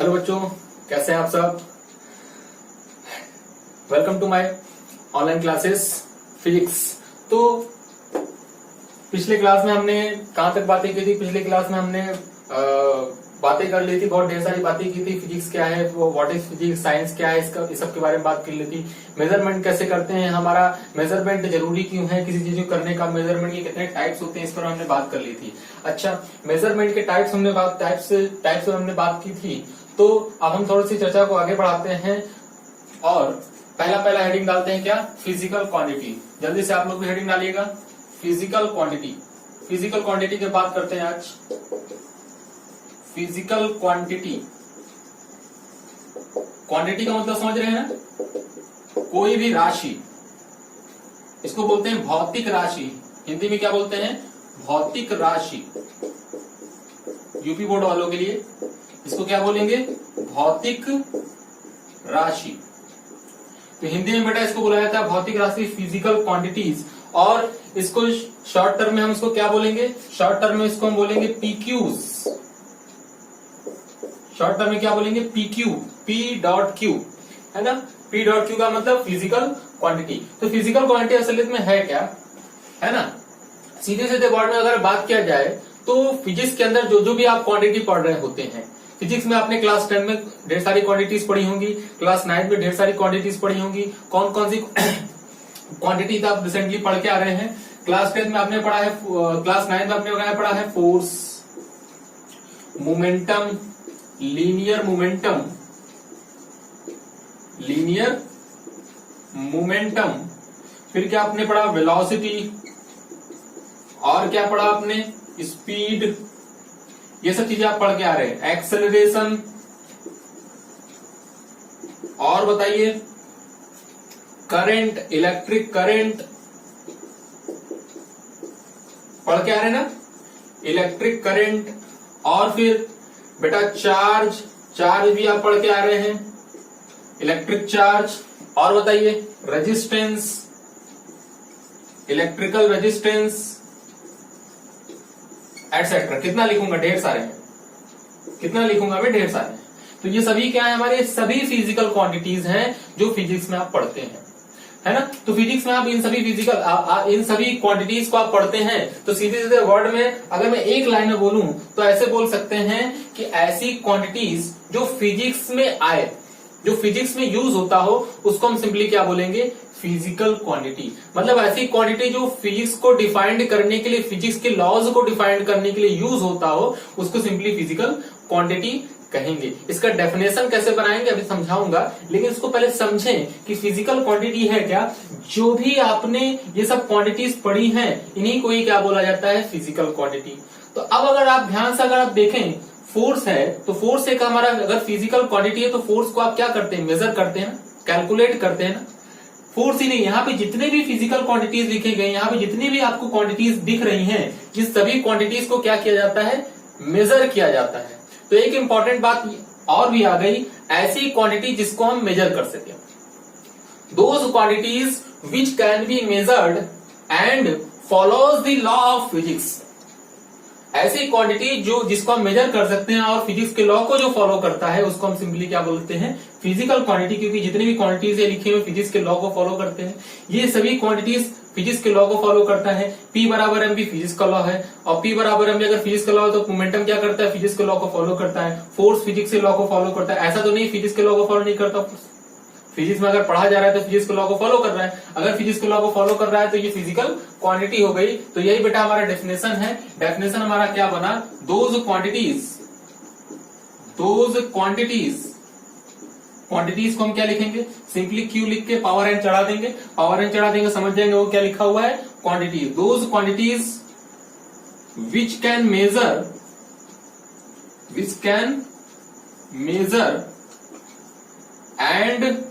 Hello बच्चों, कैसे हैं आप सब। Welcome to my online classes physics. तो पिछले क्लास में हमने कहां तक बातें की थी। पिछले क्लास में हमने बातें कर ली थी, बहुत ढेर सारी बातें की थी। फिजिक्स क्या है, वो व्हाट इज फिजिक्स, साइंस क्या है, इसका इस सब के बारे में बात कर ली थी। मेजरमेंट कैसे करते हैं, हमारा मेजरमेंट जरूरी क्यों है किसी चीज को करने का, मेजरमेंट के कितने टाइप्स होते हैं, इस पर हमने बात कर ली थी। अच्छा, मेजरमेंट के टाइप्स हमने बात की थी। तो अब हम थोड़ी सी चर्चा को आगे बढ़ाते हैं और पहला हेडिंग डालते हैं क्या, फिजिकल क्वांटिटी। जल्दी से आप लोग भी हेडिंग डालिएगा, फिजिकल क्वांटिटी। फिजिकल क्वांटिटी की बात करते हैं आज। फिजिकल क्वांटिटी, क्वांटिटी का मतलब समझ रहे हैं ना, कोई भी राशि, इसको बोलते हैं भौतिक राशि। हिंदी में क्या बोलते हैं, भौतिक राशि। यूपी बोर्ड वालों के लिए इसको क्या बोलेंगे, भौतिक राशि। तो हिंदी में बेटा इसको बोला जाता है भौतिक राशि, फिजिकल क्वांटिटीज। और इसको शॉर्ट टर्म में हम इसको क्या बोलेंगे, शॉर्ट टर्म में इसको हम बोलेंगे पीक्यूज। शॉर्ट टर्म में क्या बोलेंगे, पीक्यू, P.Q, है ना। P.Q का मतलब फिजिकल क्वांटिटी। तो फिजिकल क्वांटिटी असलियत में है क्या, है ना। सीधे सीधे वर्ड में अगर बात किया जाए तो फिजिक्स के अंदर जो भी आप क्वांटिटी पढ़ रहे होते हैं, फिजिक्स में आपने क्लास 10 में ढेर सारी क्वांटिटीज पढ़ी होंगी, क्लास 9 में ढेर सारी क्वांटिटीज पढ़ी होंगी। कौन कौन सी क्वांटिटीज आप रिसेंटली पढ़ के आ रहे हैं। क्लास 10 में आपने पढ़ा है, क्लास 9 में आपने पढ़ा है फोर्स, मोमेंटम, लीनियर मोमेंटम। फिर क्या आपने पढ़ा, वेलोसिटी, और क्या पढ़ा आपने, स्पीड। ये सब चीजें आप पढ़ के आ रहे हैं। एक्सेलरेशन, और बताइए, करंट, इलेक्ट्रिक करंट पढ़ के आ रहे हैं ना, इलेक्ट्रिक करंट। और फिर बेटा चार्ज भी आप पढ़ के आ रहे हैं, इलेक्ट्रिक चार्ज। और बताइए, रेजिस्टेंस, इलेक्ट्रिकल रेजिस्टेंस, एटसेट्रा। कितना लिखूंगा, ढेर सारे हैं। कितना लिखूंगा मैं, ढेर सारे हैं। तो ये सभी क्या है, हमारे सभी फिजिकल क्वांटिटीज हैं जो फिजिक्स में आप पढ़ते हैं, है ना। तो फिजिक्स में आप इन सभी क्वांटिटीज को आप पढ़ते हैं। तो सीधे सीधे वर्ड में अगर मैं एक लाइन में बोलूं तो ऐसे बोल सकते हैं कि ऐसी क्वांटिटीज जो फिजिक्स में आए, जो फिजिक्स में यूज होता हो, उसको हम सिंपली क्या बोलेंगे, फिजिकल क्वांटिटी। मतलब ऐसी क्वांटिटी जो फिजिक्स को डिफाइंड करने के लिए, फिजिक्स के लॉज को डिफाइंड करने के लिए यूज होता हो, उसको सिंपली फिजिकल क्वांटिटी कहेंगे। इसका डेफिनेशन कैसे बनाएंगे अभी समझाऊंगा, लेकिन इसको पहले समझें कि फिजिकल क्वांटिटी है क्या। जो भी आपने ये सब क्वांटिटीज पढ़ी हैं, इन्हीं को ही क्या बोला जाता है, फिजिकल क्वांटिटी। तो अब अगर आप ध्यान से अगर आप देखें, फोर्स है तो फोर्स एक हमारा अगर फिजिकल क्वांटिटी है तो फोर्स को आप क्या करते हैं, मेजर करते हैं ना, कैलकुलेट करते हैं ना। फोर्स ही नहीं, यहाँ पे जितने भी फिजिकल क्वांटिटीज लिखे गए, यहाँ पे जितनी भी आपको क्वांटिटीज दिख रही हैं, ये सभी क्वांटिटीज को क्या किया जाता है, मेजर किया जाता है। तो एक इंपॉर्टेंट बात और भी आ गई, ऐसी क्वांटिटी जिसको हम मेजर कर सके, those quantities which can be measured and follows the law of physics. ऐसी क्वांटिटी जो जिसको हम मेजर कर सकते हैं और फिजिक्स के लॉ को जो फॉलो करता है, उसको हम सिंपली क्या बोलते हैं, फिजिकल क्वांटिटी। क्योंकि जितनी भी क्वांटिटीज है लिखी हुई फिजिक्स के लॉ को फॉलो करते हैं, ये सभी क्वांटिटीज फिजिक्स के लॉ को फॉलो करता है। P बराबर एम भी फिजिक्स का लॉ है, और P बराबर एम अगर फिजिक्स का लॉ है तो मोमेंटम क्या करता है, फिजिक्स के लॉ को फॉलो करता है। फोर्स फिजिक्स के लॉ को फॉलो करता है। ऐसा तो नहीं फिजिक्स के लॉ को फॉलो नहीं करता, फिजिक्स में अगर पढ़ा जा रहा है तो फिजिक्स के लॉ को फॉलो कर रहा है। अगर फिजिक्स के लॉ को फॉलो कर रहा है तो ये फिजिकल क्वांटिटी हो गई। तो यही बेटा हमारा डेफिनेशन है। डेफिनेशन हमारा क्या बना, दोज क्वांटिटीज को हम क्या लिखेंगे, सिंपली Q लिख के पावर एन चढ़ा देंगे, समझ जाएंगे वो क्या लिखा हुआ है, quantity. Those quantities which can measure and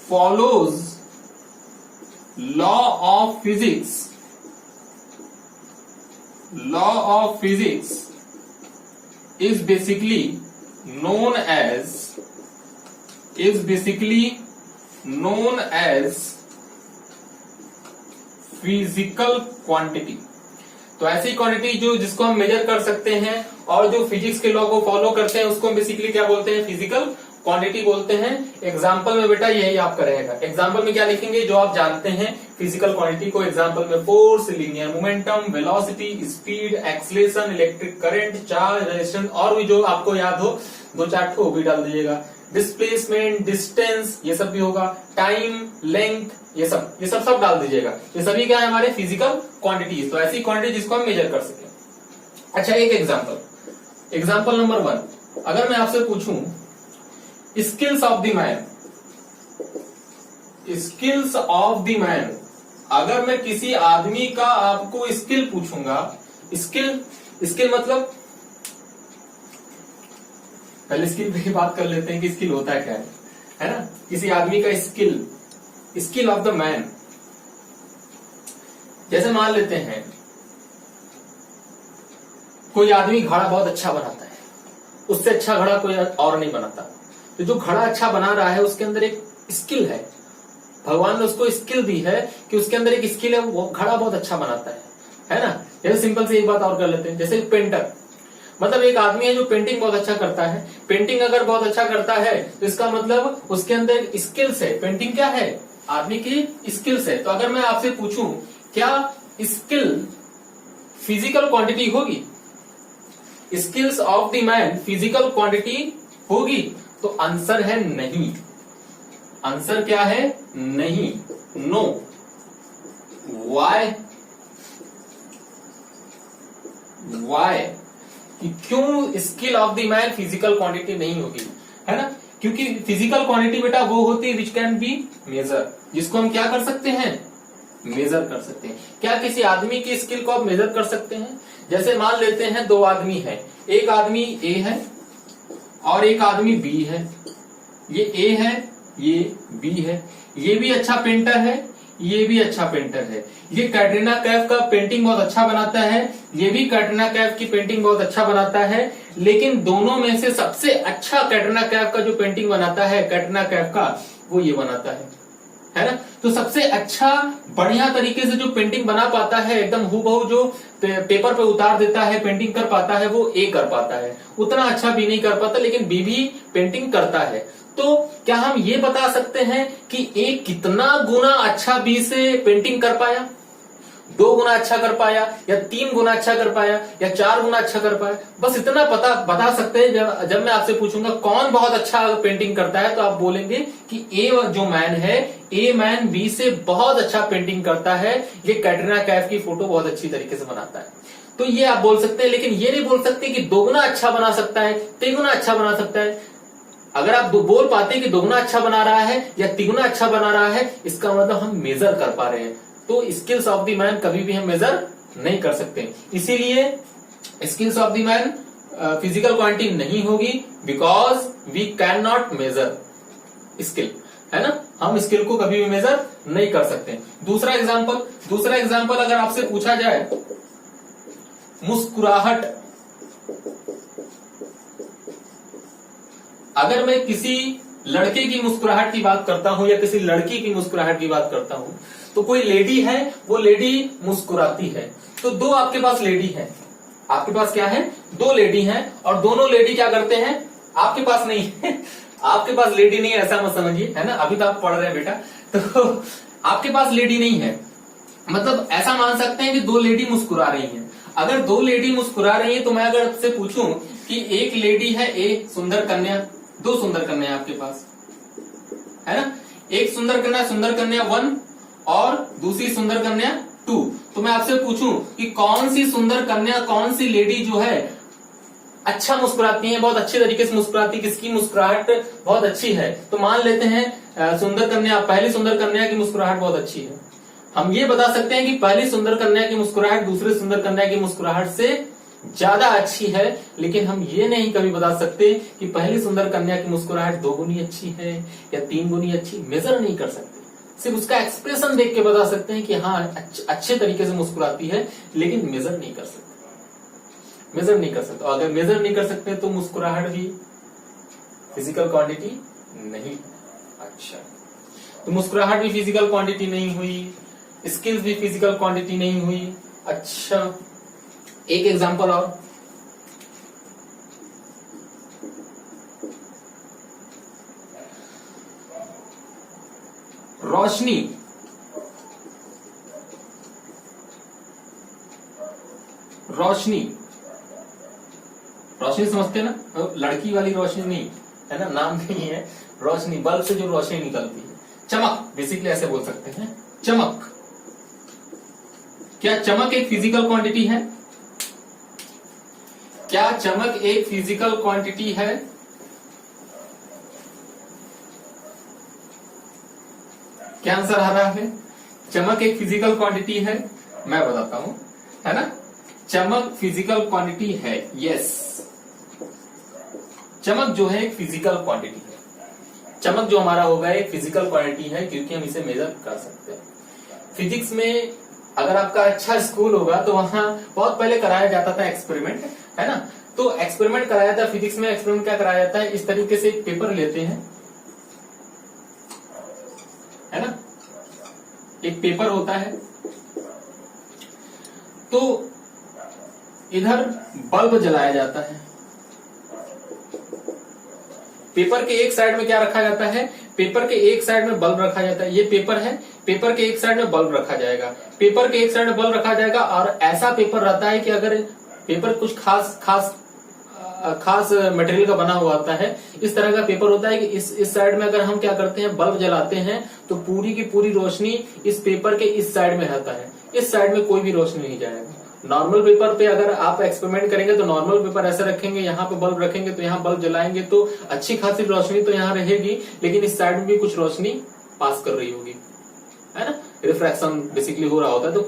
follows law of physics is basically known as physical quantity। तो ऐसी क्वांटिटी जो जिसको हम मेजर कर सकते हैं और जो फिजिक्स के लॉ को फॉलो करते हैं उसको हम बेसिकली क्या बोलते हैं, फिजिकल क्वांटिटी बोलते हैं। एग्जांपल में बेटा यही आपका रहेगा। एग्जांपल में क्या लिखेंगे, जो आप जानते हैं फिजिकल क्वांटिटी को। एग्जांपल में force, linear momentum, velocity, speed, acceleration, electric current, charge, resistance, और भी जो आपको याद हो 2-4 ठो भी डाल दीजिएगा। डिस्प्लेसमेंट, डिस्टेंस, ये सब भी होगा। टाइम, लेंथ, ये सब डाल दीजिएगा। ये सभी क्या है हमारे फिजिकल क्वांटिटीज। तो ऐसी क्वांटिटी जिसको हम मेजर कर सकें। अच्छा, एक एग्जांपल नंबर 1, अगर मैं आपसे पूछूं skills of the man, skills of the man, अगर मैं किसी आदमी का आपको स्किल पूछूंगा, स्किल मतलब पहले स्किल पे ही बात कर लेते हैं कि स्किल होता है क्या है ना। किसी आदमी का स्किल ऑफ द मैन, जैसे मान लेते हैं कोई आदमी घड़ा बहुत अच्छा बनाता है, उससे अच्छा घड़ा कोई और नहीं बनाता। तो जो घड़ा अच्छा बना रहा है उसके अंदर एक स्किल है, भगवान ने उसको स्किल दी है कि उसके अंदर एक स्किल है, वो घड़ा बहुत अच्छा बनाता है ना। जैसे सिंपल से एक बात और कर लेते हैं, जैसे पेंटर, मतलब एक आदमी है जो पेंटिंग बहुत अच्छा करता है। पेंटिंग अगर बहुत अच्छा करता है तो इसका मतलब उसके अंदर स्किल्स है। पेंटिंग क्या है, आदमी की स्किल्स है। तो अगर मैं आपसे पूछूं क्या स्किल फिजिकल क्वांटिटी होगी, skills of the main physical quantity होगी, तो आंसर है नहीं। आंसर क्या है, नहीं, नो। वाई कि क्यों skill of the main physical quantity नहीं होगी, है ना। क्योंकि फिजिकल क्वांटिटी बेटा वो होती है विच कैन बी मेजर, जिसको हम क्या कर सकते हैं, मेजर कर सकते हैं। क्या किसी आदमी की स्किल को आप मेजर कर सकते हैं। जैसे मान लेते हैं 2 आदमी है, एक आदमी ए है और एक आदमी बी है। ये ए है, ये बी है, ये भी अच्छा पेंटर है, ये भी अच्छा पेंटर है। ये कैटरीना कैफ का पेंटिंग बहुत अच्छा बनाता है, ये भी कैटरीना कैफ की पेंटिंग बहुत अच्छा बनाता है। लेकिन दोनों में से सबसे अच्छा कैटरीना कैफ का जो पेंटिंग बनाता है, कैटरीना कैफ का, वो ये बनाता है ना। तो सबसे अच्छा बढ़िया तरीके से जो पेंटिंग बना पाता है, एकदम हूबहू जो पेपर पे उतार देता है, पेंटिंग कर पाता है, वो ए कर पाता है। उतना अच्छा बी नहीं कर पाता, लेकिन बी भी पेंटिंग करता है। तो क्या हम ये बता सकते हैं कि ए कितना गुना अच्छा बी से पेंटिंग कर पाया, 2 गुना अच्छा कर पाया, या 3 गुना अच्छा कर पाया, या 4 गुना अच्छा कर पाया। बस इतना बता सकते हैं। जब मैं आपसे पूछूंगा कौन बहुत अच्छा पेंटिंग करता है, तो आप बोलेंगे कि ए जो मैन है, ए मैन बी से बहुत अच्छा पेंटिंग करता है, ये कैटरीना कैफ की फोटो बहुत अच्छी तरीके से बनाता है। तो ये आप बोल सकते हैं, लेकिन ये नहीं बोल सकते कि 2 गुना अच्छा बना सकता है, 3 गुना अच्छा बना सकता है। अगर आप बोल पाते कि 2 गुना अच्छा बना रहा है या 3 गुना अच्छा बना रहा है, इसका मतलब हम मेजर कर पा रहे हैं। तो स्किल्स ऑफ द मैन कभी भी हम मेजर नहीं कर सकते। इसीलिए skills of the main physical quantity नहीं होगी, because we cannot measure skill, है ना। हम स्किल को कभी भी मेजर नहीं कर सकते। दूसरा एग्जांपल अगर आपसे पूछा जाए मुस्कुराहट, अगर मैं किसी लड़के की मुस्कुराहट की बात करता हूं या किसी लड़की की मुस्कुराहट की बात करता हूं, तो कोई लेडी है, वो लेडी मुस्कुराती है। तो 2 आपके पास लेडी है, आपके पास क्या है, 2 लेडी हैं, और दोनों लेडी क्या करते हैं, आपके पास नहीं है आपके पास लेडी नहीं है ऐसा मत समझिए, है ना। अभी तो आप पढ़ रहे हैं बेटा, तो आपके पास लेडी नहीं है, मतलब ऐसा मान सकते हैं कि 2 लेडी मुस्कुरा रही हैं। अगर 2 लेडी मुस्कुरा रही हैं, तो मैं अगर आपसे पूछूं कि एक लेडी है, एक सुंदर कन्या, 2 सुंदर कन्या आपके पास, है ना। एक सुंदर कन्या 1 और दूसरी सुंदर कन्या 2। तो मैं आपसे पूछूं कि कौन सी सुंदर कन्या, कौन सी लेडी जो है अच्छा मुस्कुराती है, बहुत अच्छे तरीके से मुस्कुराती, किसकी मुस्कुराहट बहुत अच्छी है। तो मान लेते हैं सुंदर कन्या, पहली सुंदर कन्या की मुस्कुराहट बहुत अच्छी है। हम ये बता सकते हैं कि पहली सुंदर कन्या की मुस्कुराहट दूसरी सुंदर कन्या की मुस्कुराहट से ज्यादा अच्छी है, लेकिन हम ये नहीं कभी बता सकते कि पहली सुंदर कन्या की मुस्कुराहट 2 गुनी अच्छी है या 3 गुनी अच्छी। मेजर नहीं कर सकते, सिर्फ उसका एक्सप्रेशन देख के बता सकते हैं कि हाँ अच्छे तरीके से मुस्कुराती है, लेकिन मेजर नहीं कर सकते। अगर मेजर नहीं कर सकते तो मुस्कुराहट भी फिजिकल क्वांटिटी नहीं। अच्छा, तो मुस्कुराहट भी फिजिकल क्वांटिटी नहीं हुई, स्किल्स भी फिजिकल क्वांटिटी नहीं हुई। अच्छा, एक एग्जांपल और, रोशनी, रोशनी, रोशनी समझते हैं ना, लड़की वाली रोशनी नहीं है ना, नाम नहीं है, रोशनी, बल्ब से जो रोशनी निकलती है, चमक, बेसिकली ऐसे बोल सकते हैं, चमक। क्या चमक एक फिजिकल क्वांटिटी है? क्या चमक एक फिजिकल क्वांटिटी है? क्या आंसर आ रहा है? चमक एक फिजिकल क्वांटिटी है? मैं बताता हूं, है ना, चमक फिजिकल क्वांटिटी है, यस। चमक जो है एक फिजिकल क्वांटिटी है। चमक जो हमारा होगा एक फिजिकल क्वांटिटी है, क्योंकि हम इसे मेजर कर सकते हैं। फिजिक्स में अगर आपका अच्छा स्कूल होगा तो वहां बहुत पहले कराया जाता था एक्सपेरिमेंट, है ना। तो एक्सपेरिमेंट कराया जाता है फिजिक्स में। एक्सपेरिमेंट क्या कराया जाता है, इस तरीके से एक पेपर लेते हैं, है ना, एक पेपर होता है, तो इधर बल्ब जलाया जाता है। पेपर के एक साइड में क्या रखा जाता है, पेपर के एक साइड में बल्ब रखा जाता है। ये पेपर है, पेपर के एक साइड में बल्ब रखा जाएगा, पेपर के एक साइड में बल्ब रखा जाएगा। और ऐसा पेपर रहता है कि अगर पेपर कुछ खास मटेरियल का बना हुआ होता है, इस तरह का पेपर होता है कि इस साइड में अगर हम क्या करते हैं, बल्ब जलाते हैं, तो पूरी की पूरी रोशनी इस पेपर के इस साइड में रहता है, इस साइड में कोई भी रोशनी नहीं जाएगा। नॉर्मल पेपर पे अगर आप एक्सपेरिमेंट करेंगे तो नॉर्मल पेपर ऐसे रखेंगे, यहाँ पे बल्ब रखेंगे, तो यहाँ बल्ब जलाएंगे तो अच्छी खासी रोशनी तो यहाँ रहेगी, लेकिन इस साइड में भी कुछ रोशनी पास कर रही होगी, है ना, रिफ्रैक्शन बेसिकली हो रहा होता है। तो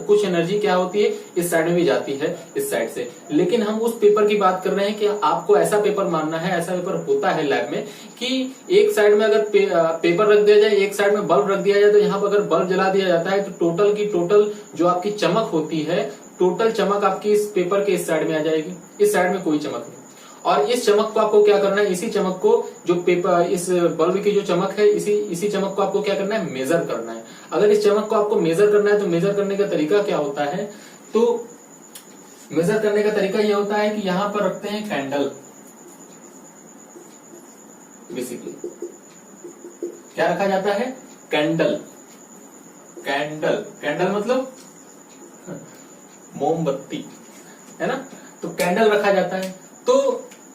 कुछ एनर्जी क्या होती है, इस साइड में भी जाती है, इस साइड से। लेकिन हम उस पेपर की बात कर रहे हैं कि आपको ऐसा पेपर मानना है, ऐसा पेपर होता है लैब में कि एक साइड में अगर पेपर रख दिया जाए, एक साइड में बल्ब रख दिया जाए, तो यहाँ पर अगर बल्ब जला दिया जाता है तो टोटल की टोटल जो आपकी चमक होती है, टोटल चमक आपकी इस पेपर के इस साइड में आ जाएगी, इस साइड में कोई चमक नहीं। और इस चमक को आपको क्या करना है, इसी चमक को जो पेपर, इस बल्ब की जो चमक है, इसी चमक को आपको क्या करना है, मेजर करना है। अगर इस चमक को आपको मेजर करना है तो मेजर करने का तरीका क्या होता है, तो मेजर करने का तरीका यह होता है कि यहां पर रखते हैं कैंडल। बेसिकली क्या रखा जाता है, कैंडल। कैंडल, कैंडल मतलब मोमबत्ती, है ना। तो कैंडल रखा जाता है। तो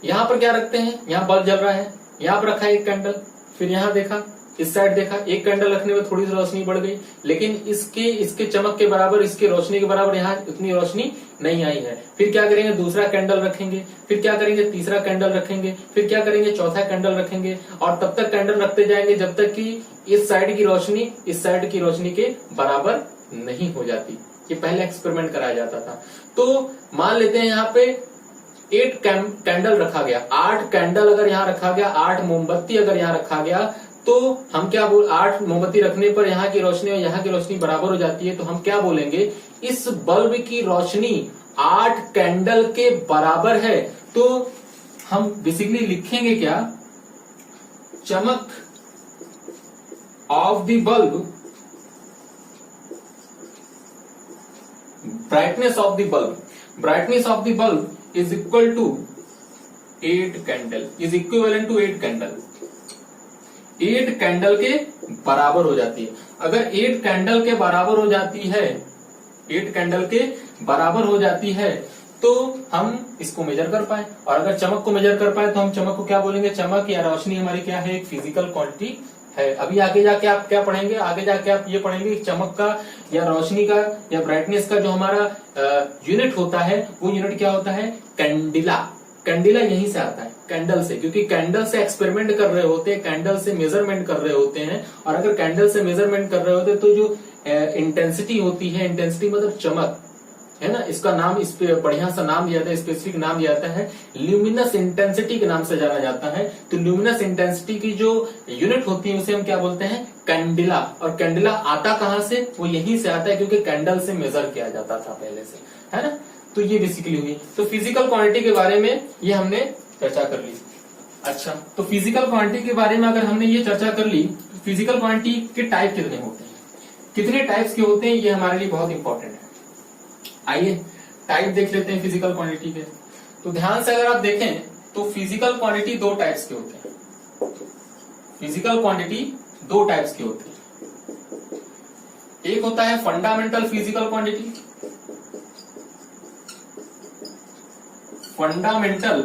यहां पर क्या रखते हैं, यहां बल्ब जल रहा है, यहां पर रखा है एक कैंडल, फिर यहां देखा, इस साइड देखा, एक कैंडल रखने में थोड़ी सी रोशनी बढ़ गई, लेकिन इसके चमक के बराबर, इसके रोशनी के बराबर यहाँ उतनी रोशनी नहीं आई है। फिर क्या करेंगे, दूसरा कैंडल रखेंगे, फिर क्या करेंगे, तीसरा कैंडल रखेंगे, फिर क्या करेंगे, चौथा कैंडल रखेंगे, और तब तक कैंडल रखते जाएंगे जब तक कि इस साइड की रोशनी इस साइड की रोशनी के बराबर नहीं हो जाती। ये पहले एक्सपेरिमेंट कराया जाता था। तो मान लेते हैं यहाँ पे 8 कैंडल रखा गया, 8 कैंडल अगर यहाँ रखा गया, 8 मोमबत्ती अगर यहाँ रखा गया, तो हम क्या 8 मोमबत्ती रखने पर यहाँ की रोशनी और यहाँ की रोशनी बराबर हो जाती है। तो हम क्या बोलेंगे, इस बल्ब की रोशनी 8 कैंडल के बराबर है। तो हम बेसिकली लिखेंगे क्या, चमक of the bulb, brightness of the bulb, brightness of the bulb is equal to 8 candle, is equivalent to 8 candle. 8 candle के बराबर हो जाती है। अगर 8 कैंडल के बराबर हो जाती है, 8 कैंडल के बराबर हो जाती है, तो हम इसको मेजर कर पाए। और अगर चमक को मेजर कर पाए तो हम चमक को क्या बोलेंगे, चमक या रोशनी हमारी क्या है, एक फिजिकल क्वांटिटी है। अभी आगे जाके आप क्या पढ़ेंगे, आगे जाके आप ये पढ़ेंगे कि चमक का या रोशनी का या ब्राइटनेस का जो हमारा यूनिट होता है, वो यूनिट क्या होता है, कैंडिला। कैंडिला यहीं से आता है, कैंडल से, क्योंकि कैंडल से एक्सपेरिमेंट कर रहे होते हैं, कैंडल से मेजरमेंट कर रहे होते हैं। और अगर कैंडल से मेजरमेंट कर रहे होते हैं तो जो इंटेंसिटी होती है, इंटेंसिटी मतलब चमक, है ना, इसका नाम, इस पे बढ़िया सा नाम दिया जाता है, स्पेसिफिक नाम दिया जाता है, ल्यूमिनस इंटेंसिटी के नाम से जाना जाता है। तो ल्यूमिनस इंटेंसिटी की जो यूनिट होती है उसे हम क्या बोलते हैं, कैंडिला। और कैंडिला आता कहां से, वो यहीं से आता है, क्योंकि कैंडल से मेजर किया जाता था पहले से, है ना। तो ये बेसिकली हुई। तो फिजिकल क्वांटिटी के बारे में ये हमने चर्चा कर ली। अच्छा, तो फिजिकल क्वांटिटी के बारे में अगर हमने ये चर्चा कर ली, फिजिकल क्वांटिटी के टाइप कितने होते हैं, कितने टाइप्स के होते हैं, ये हमारे लिए बहुत इंपॉर्टेंट है। आइए टाइप देख लेते हैं फिजिकल क्वांटिटी के। तो ध्यान से अगर आप देखें तो फिजिकल क्वांटिटी दो टाइप्स के होते हैं। फिजिकल क्वांटिटी दो टाइप्स के होते हैं। एक होता है fundamental physical quantity, fundamental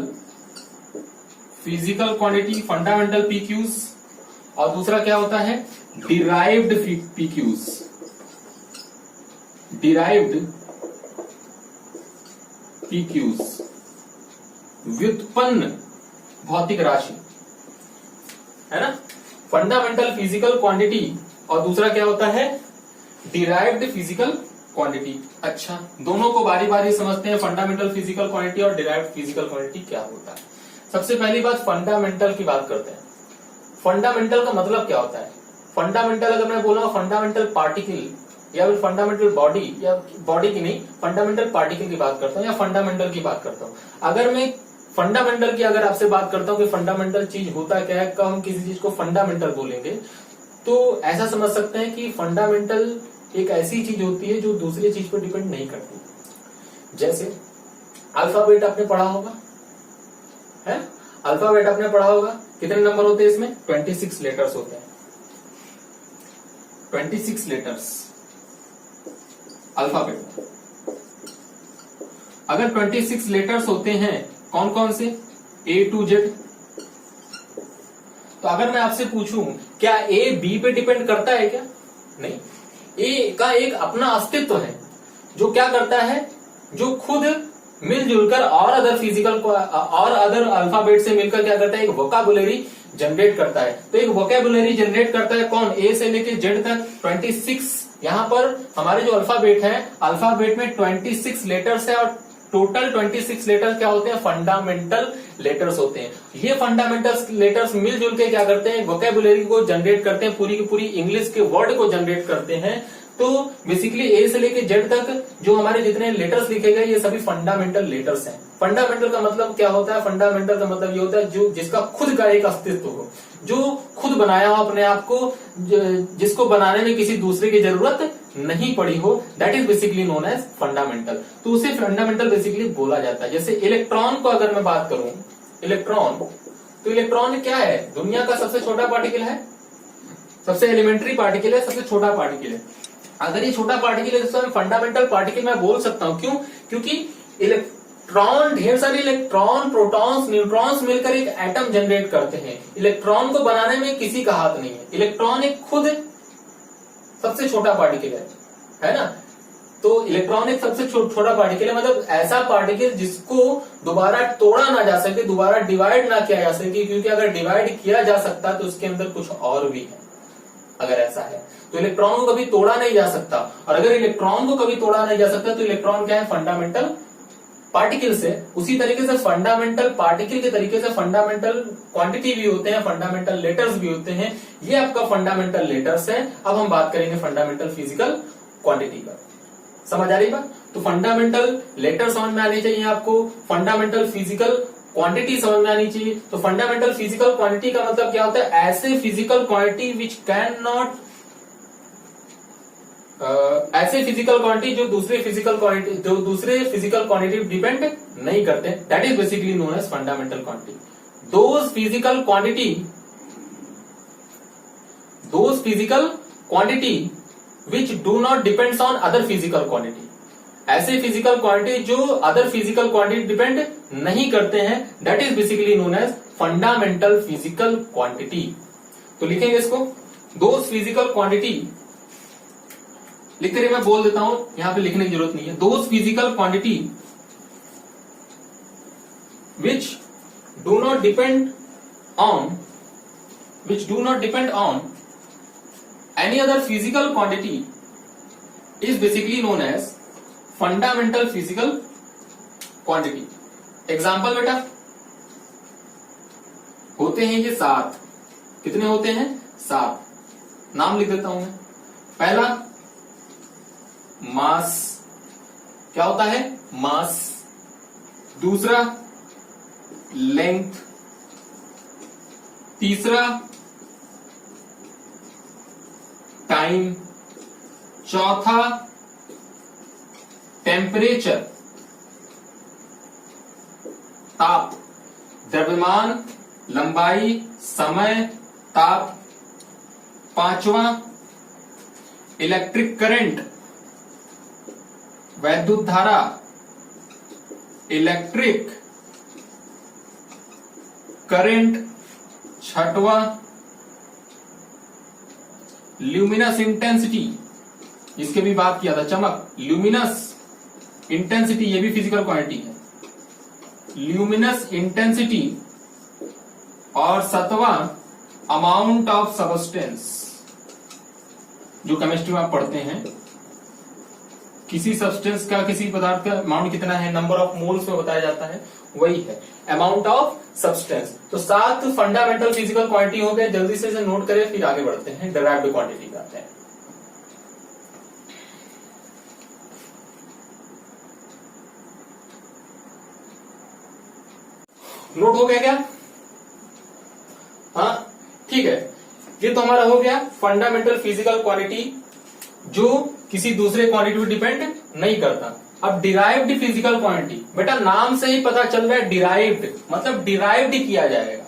physical quantity, fundamental PQs, और दूसरा क्या होता है डिराइव्ड पीक्यूज, डिराइव्ड पीक्यूज, व्युत्पन्न भौतिक राशि, है ना। फंडामेंटल फिजिकल क्वांटिटी और दूसरा क्या होता है डिराइव्ड फिजिकल क्वांटिटी। अच्छा, दोनों को बारी बारी समझते हैं, फंडामेंटल फिजिकल क्वांटिटी और डिराइव्ड फिजिकल क्वांटिटी क्या होता है। सबसे पहली बात फंडामेंटल की बात करते हैं। फंडामेंटल का मतलब क्या होता है? फंडामेंटल अगर मैं बोल रहा हूं फंडामेंटल पार्टिकल या फिर फंडामेंटल बॉडी, या बॉडी की नहीं, फंडामेंटल पार्टिकल की बात करता हूं या फंडामेंटल की बात करता हूं। अगर मैं फंडामेंटल की अगर आपसे बात करता हूं कि फंडामेंटल चीज होता क्या है, कब हम किसी चीज को फंडामेंटल बोलेंगे, तो ऐसा समझ सकते हैं कि फंडामेंटल एक ऐसी चीज होती है जो दूसरी चीज पर डिपेंड नहीं करती। जैसे अल्फाबेट आपने पढ़ा होगा, है अल्फाबेट आपने पढ़ा होगा, कितने नंबर होते हैं इसमें? 26 लेटर्स होते हैं, 26 लेटर्स अल्फाबेट। अगर 26 लेटर्स होते हैं, कौन कौन से? A to Z। तो अगर मैं आपसे पूछूं क्या A B पे डिपेंड करता है क्या? नहीं, A का एक अपना अस्तित्व है जो क्या करता है, जो खुद मिलजुल कर और अदर फिजिकल और अदर अल्फाबेट से मिलकर क्या करता है, एक वोकाबुलरी जनरेट करता है। तो एक वोकेबुलरी जनरेट करता है कौन? ए से लेके जेड तक 26। यहाँ पर हमारे जो अल्फाबेट है, अल्फाबेट में 26 लेटर्स है और टोटल 26 लेटर्स क्या होते हैं? फंडामेंटल लेटर्स होते हैं। ये फंडामेंटल लेटर्स मिलजुल के क्या करते हैं? वोकेबुलरी को जनरेट करते हैं, पूरी की पूरी इंग्लिश के वर्ड को जनरेट करते हैं। तो बेसिकली ए से लेके जेड तक जो हमारे जितने लेटर्स लिखे गए ये सभी फंडामेंटल लेटर्स हैं। फंडामेंटल का मतलब क्या होता है? फंडामेंटल का मतलब ये होता है जो जिसका खुद का एक अस्तित्व हो, जो खुद बनाया हो अपने आप को, जिसको बनाने में किसी दूसरे की जरूरत नहीं पड़ी हो, that is basically known as fundamental. तो उसे फंडामेंटल बेसिकली बोला जाता है। जैसे इलेक्ट्रॉन को अगर मैं बात करूं, इलेक्ट्रॉन, तो इलेक्ट्रॉन क्या है? दुनिया का सबसे छोटा पार्टिकल है, सबसे एलिमेंट्री पार्टिकल है, सबसे छोटा पार्टिकल है। अगर ये छोटा पार्टिकल है तो फंडामेंटल पार्टिकल मैं बोल सकता हूं। क्यों? क्योंकि इलेक्ट्रॉन, ढेर सारे इलेक्ट्रॉन, प्रोटॉन्स, न्यूट्रॉन्स मिलकर एक एटम जनरेट करते हैं। इलेक्ट्रॉन को बनाने में किसी का हाथ नहीं है। इलेक्ट्रॉन एक खुद सबसे छोटा पार्टिकल है ना। तो इलेक्ट्रॉन एक सबसे छोटा पार्टिकल है, मतलब ऐसा पार्टिकल जिसको दोबारा तोड़ा ना जा सके, दोबारा डिवाइड ना किया जा सके, क्योंकि अगर डिवाइड किया जा सकता तो उसके अंदर कुछ और भी है। अगर ऐसा है तो इलेक्ट्रॉन को कभी तोड़ा नहीं जा सकता, और अगर इलेक्ट्रॉन को कभी तोड़ा नहीं जा सकता तो इलेक्ट्रॉन क्या है? फंडामेंटल पार्टिकल से। उसी तरीके से फंडामेंटल पार्टिकल के तरीके से फंडामेंटल क्वांटिटी भी होते हैं, फंडामेंटल लेटर्स भी होते हैं। ये आपका फंडामेंटल लेटर्स है। अब हम बात करेंगे फंडामेंटल फिजिकल क्वांटिटी पर। समझ आ रही बात? तो फंडामेंटल लेटर समझ में आनी चाहिए आपको, फंडामेंटल फिजिकल क्वांटिटी समझ में आनी चाहिए। तो फंडामेंटल फिजिकल क्वांटिटी का मतलब क्या होता है? ऐसे physical quantity which cannot, ऐसे फिजिकल क्वांटिटी जो दूसरे फिजिकल क्वांटिटी डिपेंड नहीं करते, that is basically known as fundamental quantity. Those physical quantity which do not depends on other physical quantity. ऐसे फिजिकल क्वांटिटी जो अदर फिजिकल क्वांटिटी डिपेंड नहीं करते हैं, that is basically known as fundamental physical quantity. तो लिखेंगे इसको, those physical quantity, लिखते रहिए, मैं बोल देता हूं, यहां पे लिखने की जरूरत नहीं है। Those physical quantity which do not depend on any other physical quantity is basically known as fundamental physical quantity। Example बेटा, होते हैं ये 7। कितने होते हैं? 7। नाम लिख देता हूं मैं। पहला मास, क्या होता है? मास। दूसरा लेंथ। तीसरा टाइम। चौथा टेम्परेचर। ताप, द्रव्यमान, लंबाई, समय, ताप। पांचवा इलेक्ट्रिक करंट, वैद्युत धारा, इलेक्ट्रिक करंट। छठवां ल्यूमिनस इंटेंसिटी, इसके भी बात किया था, चमक, ल्यूमिनस इंटेंसिटी, ये भी फिजिकल क्वांटिटी है, ल्यूमिनस इंटेंसिटी। और सातवां अमाउंट ऑफ सब्सटेंस, जो केमिस्ट्री में आप पढ़ते हैं, किसी सब्सटेंस का, किसी पदार्थ का अमाउंट कितना है, नंबर ऑफ मोल्स में बताया जाता है, वही है अमाउंट ऑफ सब्सटेंस। तो 7 फंडामेंटल फिजिकल क्वांटिटी हो गए, जल्दी से इसे नोट करें, फिर आगे बढ़ते हैं, डिराइव्ड क्वांटिटी पे आते हैं। नोट हो गया क्या? हाँ, ठीक है। ये तो हमारा हो गया फंडामेंटल फिजिकल क्वांटिटी जो किसी दूसरे क्वांटिटी पर डिपेंड नहीं करता। अब डिराइव्ड फिजिकल क्वांटिटी, बेटा नाम से ही पता चल रहा है डिराइव्ड मतलब डिराइव्ड किया जाएगा।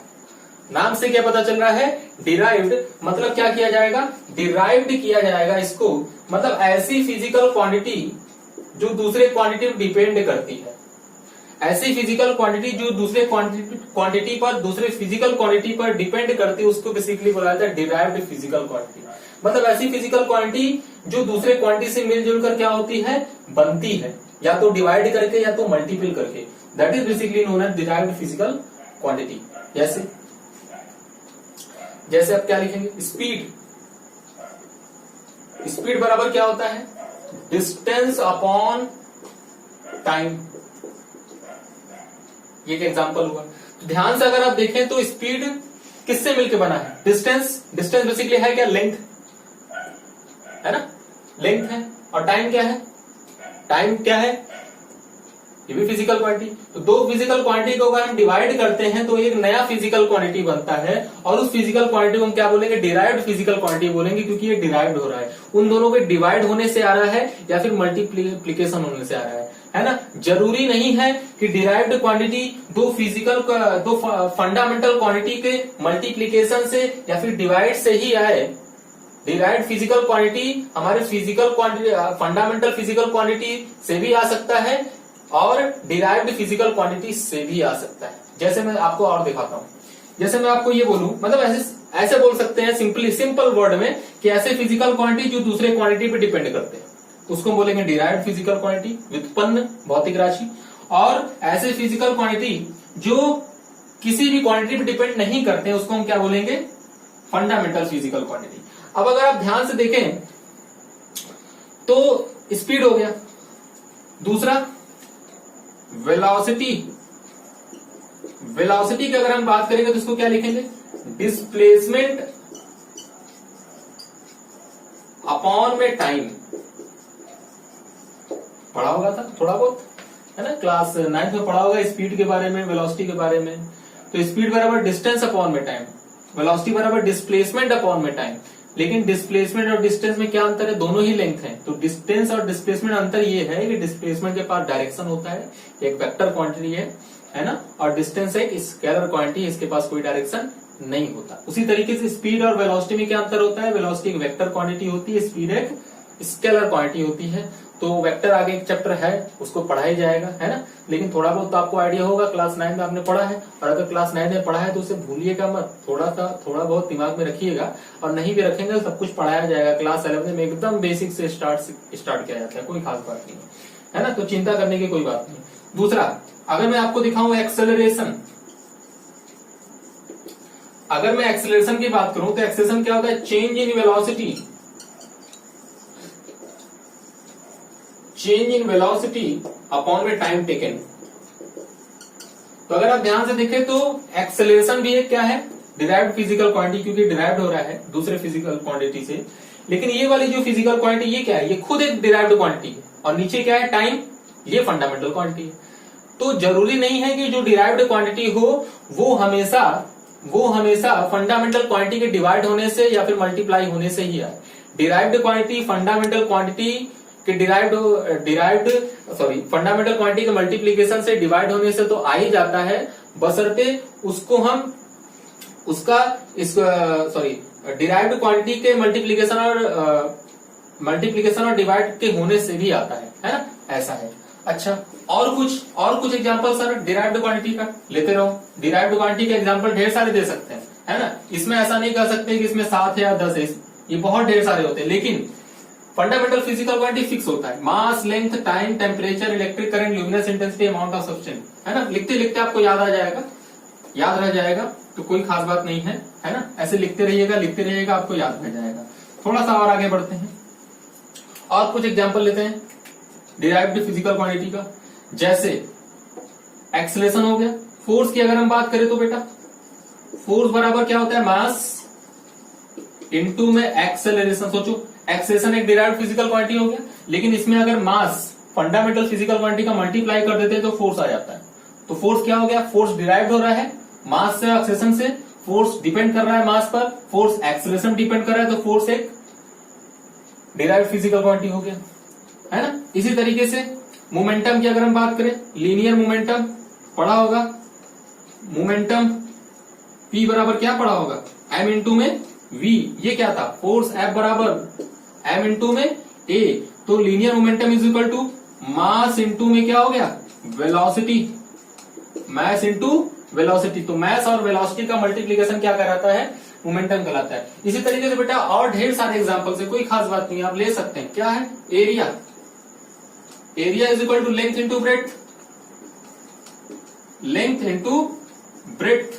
नाम से क्या पता चल रहा है? डिराइव्ड मतलब क्या किया जाएगा? डिराइव्ड किया जाएगा इसको, मतलब ऐसी फिजिकल क्वांटिटी जो दूसरे क्वांटिटी पर डिपेंड करती है। ऐसी फिजिकल क्वांटिटी जो दूसरे क्वांटिटी पर, दूसरे फिजिकल क्वांटिटी पर डिपेंड करती है, उसको बेसिकली बोला जाता है डिराइव्ड फिजिकल क्वांटिटी। मतलब ऐसी फिजिकल क्वांटिटी जो दूसरे क्वांटिटी से मिलजुल कर क्या होती है? बनती है, या तो डिवाइड करके या तो मल्टीपल करके। That is basically known as derived physical quantity. जैसे आप क्या लिखेंगे? स्पीड। स्पीड बराबर क्या होता है? Distance upon time. ये एक एग्जांपल हुआ। तो ध्यान से अगर आप देखें तो स्पीड किससे मिलकर बना है? डिस्टेंस। डिस्टेंस बेसिकली है क्या? लेंथ है ना, लेंथ है। और टाइम क्या है? टाइम क्या है? ये भी फिजिकल क्वांटिटी। तो दो फिजिकल क्वांटिटी को अगर हम डिवाइड करते हैं तो एक नया फिजिकल क्वांटिटी बनता है, और उस फिजिकल क्वांटिटी को हम क्या बोलेंगे? डिराइव्ड फिजिकल क्वांटिटी बोलेंगे, क्योंकि ये डिराइव्ड हो रहा है। उन दोनों के डिवाइड होने से आ रहा है या फिर मल्टीप्लीकेशन होने से आ रहा है ना। जरूरी नहीं है कि डिराइव्ड क्वांटिटी दो फंडामेंटल क्वांटिटी के मल्टीप्लीकेशन से या फिर डिवाइड से ही आए। डिराइव्ड फिजिकल क्वांटिटी हमारे physical quantity, fundamental physical quantity से भी आ सकता है और डिराइव्ड फिजिकल क्वांटिटी से भी आ सकता है। जैसे मैं आपको और दिखाता हूं, जैसे मैं आपको ये बोलूं, मतलब ऐसे बोल सकते हैं सिंपल वर्ड में कि ऐसे फिजिकल क्वांटिटी जो दूसरे क्वांटिटी पे डिपेंड करते हैं उसको बोलेंगे डिराइव्ड फिजिकल क्वांटिटी, व्युत्पन्न भौतिक राशि। और ऐसे फिजिकल क्वांटिटी जो किसी भी क्वांटिटी पे डिपेंड नहीं करते हैं उसको हम क्या बोलेंगे? Fundamental physical quantity. अब अगर आप ध्यान से देखें तो स्पीड हो गया, दूसरा वेलोसिटी। वेलोसिटी की अगर हम बात करेंगे तो इसको क्या लिखेंगे? डिस्प्लेसमेंट अपॉन में टाइम। पढ़ा होगा था थोड़ा बहुत, है ना, क्लास 9th में पढ़ा होगा स्पीड के बारे में, वेलोसिटी के बारे में। तो स्पीड बराबर डिस्टेंस अपॉन में टाइम, वेलोसिटी बराबर डिस्प्लेसमेंट अपॉन में टाइम। लेकिन डिस्प्लेसमेंट और डिस्टेंस में क्या अंतर है? दोनों ही लेंथ है। तो डिस्टेंस और डिस्प्लेसमेंट अंतर ये है कि डिस्प्लेसमेंट के पास डायरेक्शन होता है, एक वेक्टर क्वांटिटी है ना, और डिस्टेंस एक स्केलर क्वांटिटी, इसके पास कोई डायरेक्शन नहीं होता। उसी तरीके से स्पीड और वेलोसिटी में क्या अंतर होता है? वेलोसिटी एक वेक्टर क्वांटिटी होती है, स्पीड एक स्केलर क्वांटिटी होती है। तो वेक्टर आगे एक चैप्टर है, उसको पढ़ा ही जाएगा, है ना। लेकिन थोड़ा बहुत तो आपको आइडिया होगा, क्लास 9 में आपने पढ़ा है। और अगर क्लास 9 में पढ़ा है तो उसे भूलिएगा मत, थोड़ा बहुत दिमाग में रखिएगा। और नहीं भी रखेंगे तो सब कुछ पढ़ाया जाएगा। क्लास 11 में एकदम बेसिक से स्टार्ट किया जाता है, कोई खास बात नहीं है ना। तो चिंता करने की कोई बात नहीं। दूसरा, अगर मैं आपको दिखाऊं एक्सेलरेशन, अगर मैं एक्सेलरेशन की बात करूं तो एक्सेलरेशन क्या होता है? Change in velocity, change in velocity upon में टाइम टेकन। तो अगर आप ध्यान से देखें तो एक्सेलरेशन भी एक क्या है? डिराइव्ड फिजिकल क्वांटिटी, क्योंकि डिराइव्ड हो रहा है दूसरे फिजिकल क्वांटिटी से। लेकिन ये वाली जो फिजिकल क्वांटिटी ये क्या है? ये खुद एक डिराइव्ड क्वांटिटी है। और नीचे क्या है? टाइम, ये फंडामेंटल क्वांटिटी है। तो जरूरी नहीं है कि जो डिराइव्ड क्वांटिटी हो वो हमेशा फंडामेंटल क्वांटिटी के डिवाइड होने से या फिर मल्टीप्लाई होने से ही आए। डिराइव्ड क्वांटिटी फंडामेंटल क्वांटिटी कि फंडामेंटल क्वांटिटी के मल्टीप्लीकेशन से डिवाइड होने से तो आ ही जाता है, बशर्ते उसको हम डिराइव्ड क्वांटिटी के मल्टीप्लीकेशन और डिवाइड के होने से भी आता है ना, ऐसा है। अच्छा, और कुछ एग्जांपल सर डिराइव्ड क्वांटिटी का लेते रहो। डिराइव्ड क्वांटिटी के एग्जांपल ढेर सारे दे सकते हैं, है ना। इसमें ऐसा नहीं कह सकते कि इसमें 7 है या 10 है, ये बहुत ढेर सारे होते हैं, लेकिन फंडामेंटल फिजिकल क्वांटिटी फिक्स होता है। Mass, length, time, temperature, electric current, luminous intensity, amount of substance, है ना। लिखते लिखते आपको याद रह जाएगा, तो कोई खास बात नहीं है ना। ऐसे लिखते रहिएगा, आपको याद रह जाएगा। थोड़ा सा और आगे बढ़ते हैं और कुछ एग्जांपल लेते हैं डिराइव्ड फिजिकल क्वांटिटी का। जैसे एक्सेलरेशन हो गया। फोर्स की अगर हम बात करें तो बेटा फोर्स बराबर क्या होता है, मास इनटू में एक्सेलरेशन। सोचो, एक्सेलरेशन एक डिराइव्ड फिजिकल क्वांटिटी हो गया, लेकिन इसमें अगर मास फंडामेंटल फिजिकल क्वांटिटी का मल्टीप्लाई कर देते हैं तो फोर्स आ जाता है। तो फोर्स क्या हो गया, फोर्स डिराइव्ड हो रहा है मास से, एक्सेलरेशन से। फोर्स डिपेंड कर रहा है मास पर, फोर्स एक्सेलरेशन डिपेंड कर रहा है, तो फोर्स एक डिराइव्ड फिजिकल क्वांटिटी हो गया, है ना। इसी तरीके से मोमेंटम की अगर हम बात करें, लीनियर मोमेंटम पढ़ा होगा। मोमेंटम P बराबर क्या पढ़ा होगा, m इंटू में v। ये क्या था, फोर्स F बराबर m इंटू में a। तो linear momentum is equal to mass into में क्या हो गया, वेलोसिटी, मास इंटू वेलोसिटी। तो मास और वेलोसिटी का मल्टीप्लीकेशन क्या कहलाता है, मोमेंटम कहलाता है। इसी तरीके से बेटा और ढेर सारे एग्जांपल्स है, कोई खास बात नहीं, आप ले सकते हैं। क्या है, area. Area is equal to length into breadth, length into breadth.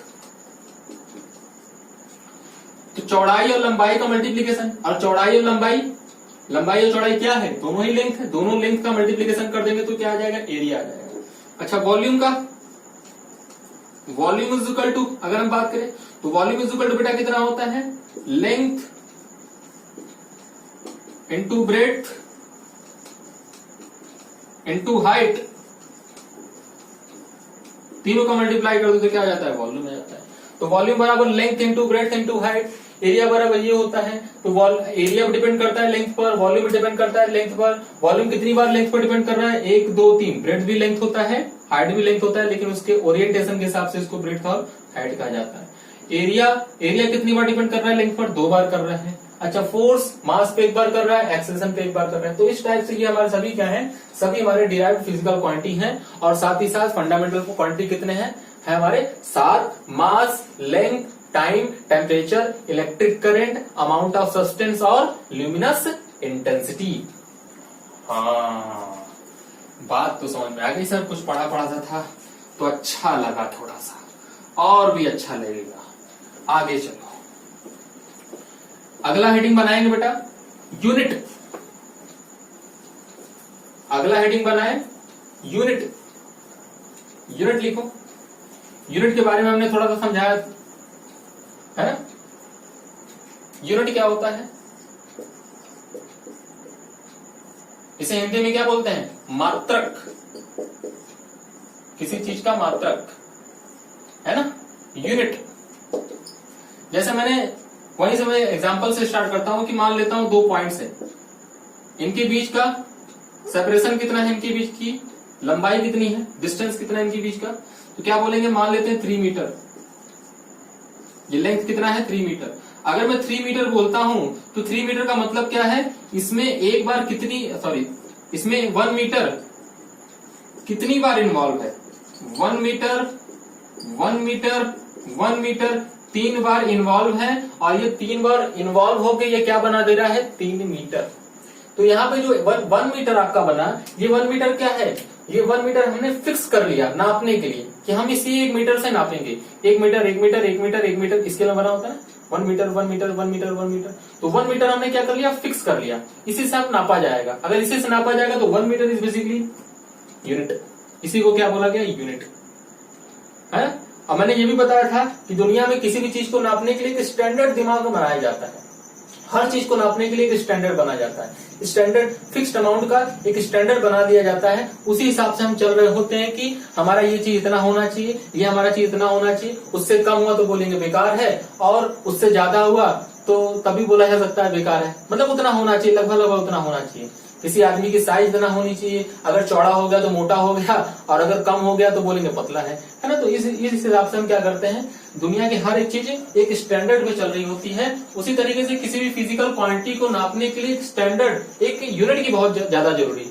तो चौड़ाई और लंबाई का मल्टीप्लीकेशन, और चौड़ाई और लंबाई और चौड़ाई क्या है, दोनों ही लेंथ है। दोनों लेंथ का मल्टीप्लीकेशन कर देंगे तो क्या आ जाएगा, एरिया आ जाएगा। अच्छा, वॉल्यूम का, वॉल्यूम इज इक्वल टू अगर हम बात करें तो वॉल्यूम इज इक्वल टू बेटा कितना होता है, length into breadth into height. तीनों का मल्टीप्लाई कर दो तो क्या आ जाता है, वॉल्यूम आ जाता है। तो वॉल्यूम बराबर length into breadth into height. Area बराबर ये होता है, तो एरिया डिपेंड करता है लेंथ पर, वॉल्यूम डिपेंड करता है लेंथ पर। वॉल्यूम कितनी बार लेंथ पर डिपेंड कर रहा है, 1 2 3। ब्रेड्थ भी लेंथ होता है, हाइट भी लेंथ होता है, लेकिन उसके ओरिएंटेशन के हिसाब से इसको ब्रेड्थ और हाइट कहा जाता है। एरिया कितनी बार डिपेंड कर रहा है, लेंथ पर 2 बार कर रहा है। अच्छा, फोर्स मास पे 1 बार कर रहा है, एक्सेलरेशन पे 1 बार कर रहा है। तो इस टाइप से ये हमारे सभी क्या है, सभी हमारे डिराइव्ड फिजिकल क्वांटिटी हैं। और साथ ही साथ फंडामेंटल क्वांटिटी कितने हैं, है हमारे 7, mass, length, time, temperature, electric current, amount of substance और ल्यूमिनस इंटेंसिटी। हाँ, बात तो समझ में आ गई सर। कुछ पढ़ा सा था तो अच्छा लगा, थोड़ा सा और भी अच्छा लगेगा। आगे चलो, अगला हेडिंग बनाएंगे बेटा यूनिट। अगला हेडिंग बनाए यूनिट। यूनिट लिखो। यूनिट के बारे में हमने थोड़ा सा समझाया है ना। यूनिट क्या होता है, इसे हिंदी में क्या बोलते हैं, मात्रक। किसी चीज का मात्रक, है ना, यूनिट। जैसे वहीं से मैं एग्जांपल से स्टार्ट करता हूं कि मान लेता हूं 2 पॉइंट्स है, इनके बीच का सेपरेशन कितना है, इनके बीच की लंबाई कितनी है, डिस्टेंस कितना है इनके बीच का। तो क्या बोलेंगे, मान लेते हैं 3 मीटर। ये लेंथ कितना है, 3 मीटर। अगर मैं 3 मीटर बोलता हूं तो 3 मीटर का मतलब क्या है, इसमें एक बार इसमें 1 मीटर कितनी बार इन्वॉल्व है, 1 मीटर 1 मीटर 1 मीटर 3 बार इन्वॉल्व है। और ये 3 बार इन्वॉल्व होके ये क्या बना दे रहा है, 3 मीटर। तो यहाँ पे जो 1 मीटर आपका बना, ये 1 मीटर क्या है, ये 1 मीटर हमने फिक्स कर लिया नापने के लिए कि हम इसी 1 मीटर से नापेंगे। 1 मीटर 1 मीटर 1 मीटर 1 मीटर, इसके लिए बना होता है 1 मीटर 1 मीटर 1 मीटर 1 मीटर। तो 1 मीटर हमने क्या कर लिया, फिक्स कर लिया, इसी से आप नापा जाएगा। अगर इसी से नापा जाएगा तो 1 मीटर इज बेसिकली यूनिट। इसी को क्या बोला गया, यूनिट, है। और मैंने ये भी बताया था कि दुनिया में किसी भी चीज को नापने के लिए एक स्टैंडर्ड दिमाग बनाया जाता है। हर चीज को नापने के लिए एक स्टैंडर्ड बना जाता है। स्टैंडर्ड फिक्स्ड अमाउंट का एक स्टैंडर्ड बना दिया जाता है, उसी हिसाब से हम चल रहे होते हैं कि हमारा ये चीज इतना होना चाहिए, ये हमारा चीज इतना होना चाहिए। उससे कम हुआ तो बोलेंगे बेकार है, और उससे ज्यादा हुआ तो तभी बोला जा सकता है बेकार है। मतलब उतना होना चाहिए, लगभग उतना होना चाहिए। किसी आदमी की साइज इतना होनी चाहिए, अगर चौड़ा हो गया तो मोटा हो गया, और अगर कम हो गया तो बोलेंगे पतला है ना। तो इस हिसाब से हम क्या करते हैं, दुनिया की हर एक चीज एक स्टैंडर्ड में चल रही होती है। उसी तरीके से किसी भी फिजिकल क्वांटिटी को नापने के लिए एक स्टैंडर्ड, एक यूनिट की बहुत ज्यादा जरूरी है।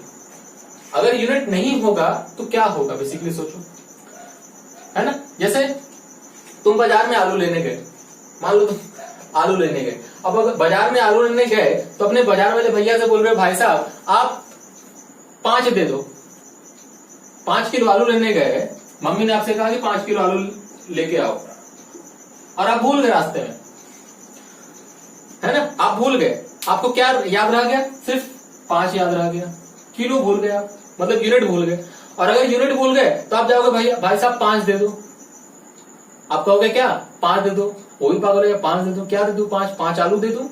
अगर यूनिट नहीं होगा तो क्या होगा, बेसिकली सोचो, है ना। जैसे तुम बाजार में आलू लेने गए, मान लो तुम आलू लेने गए। अब अगर बाजार में आलू लेने गए तो अपने बाजार वाले भैया से बोल रहे हो भाई साहब आप 5 दे दो। 5 किलो आलू लेने गए, मम्मी ने आपसे कहा कि 5 किलो आलू लेके आओ, और आप भूल गए रास्ते में, है ना। आप भूल गए, आपको क्या याद रह गया, सिर्फ 5 याद रह गया, किलो भूल गए आप, मतलब यूनिट भूल गए। और अगर यूनिट भूल गए तो आप जाओगे भाई साहब 5 दे दो, आप कहोगे क्या 5 दे दो, वो भी पागल है, 5 दे दो, क्या दे दू, 5 आलू दे दू,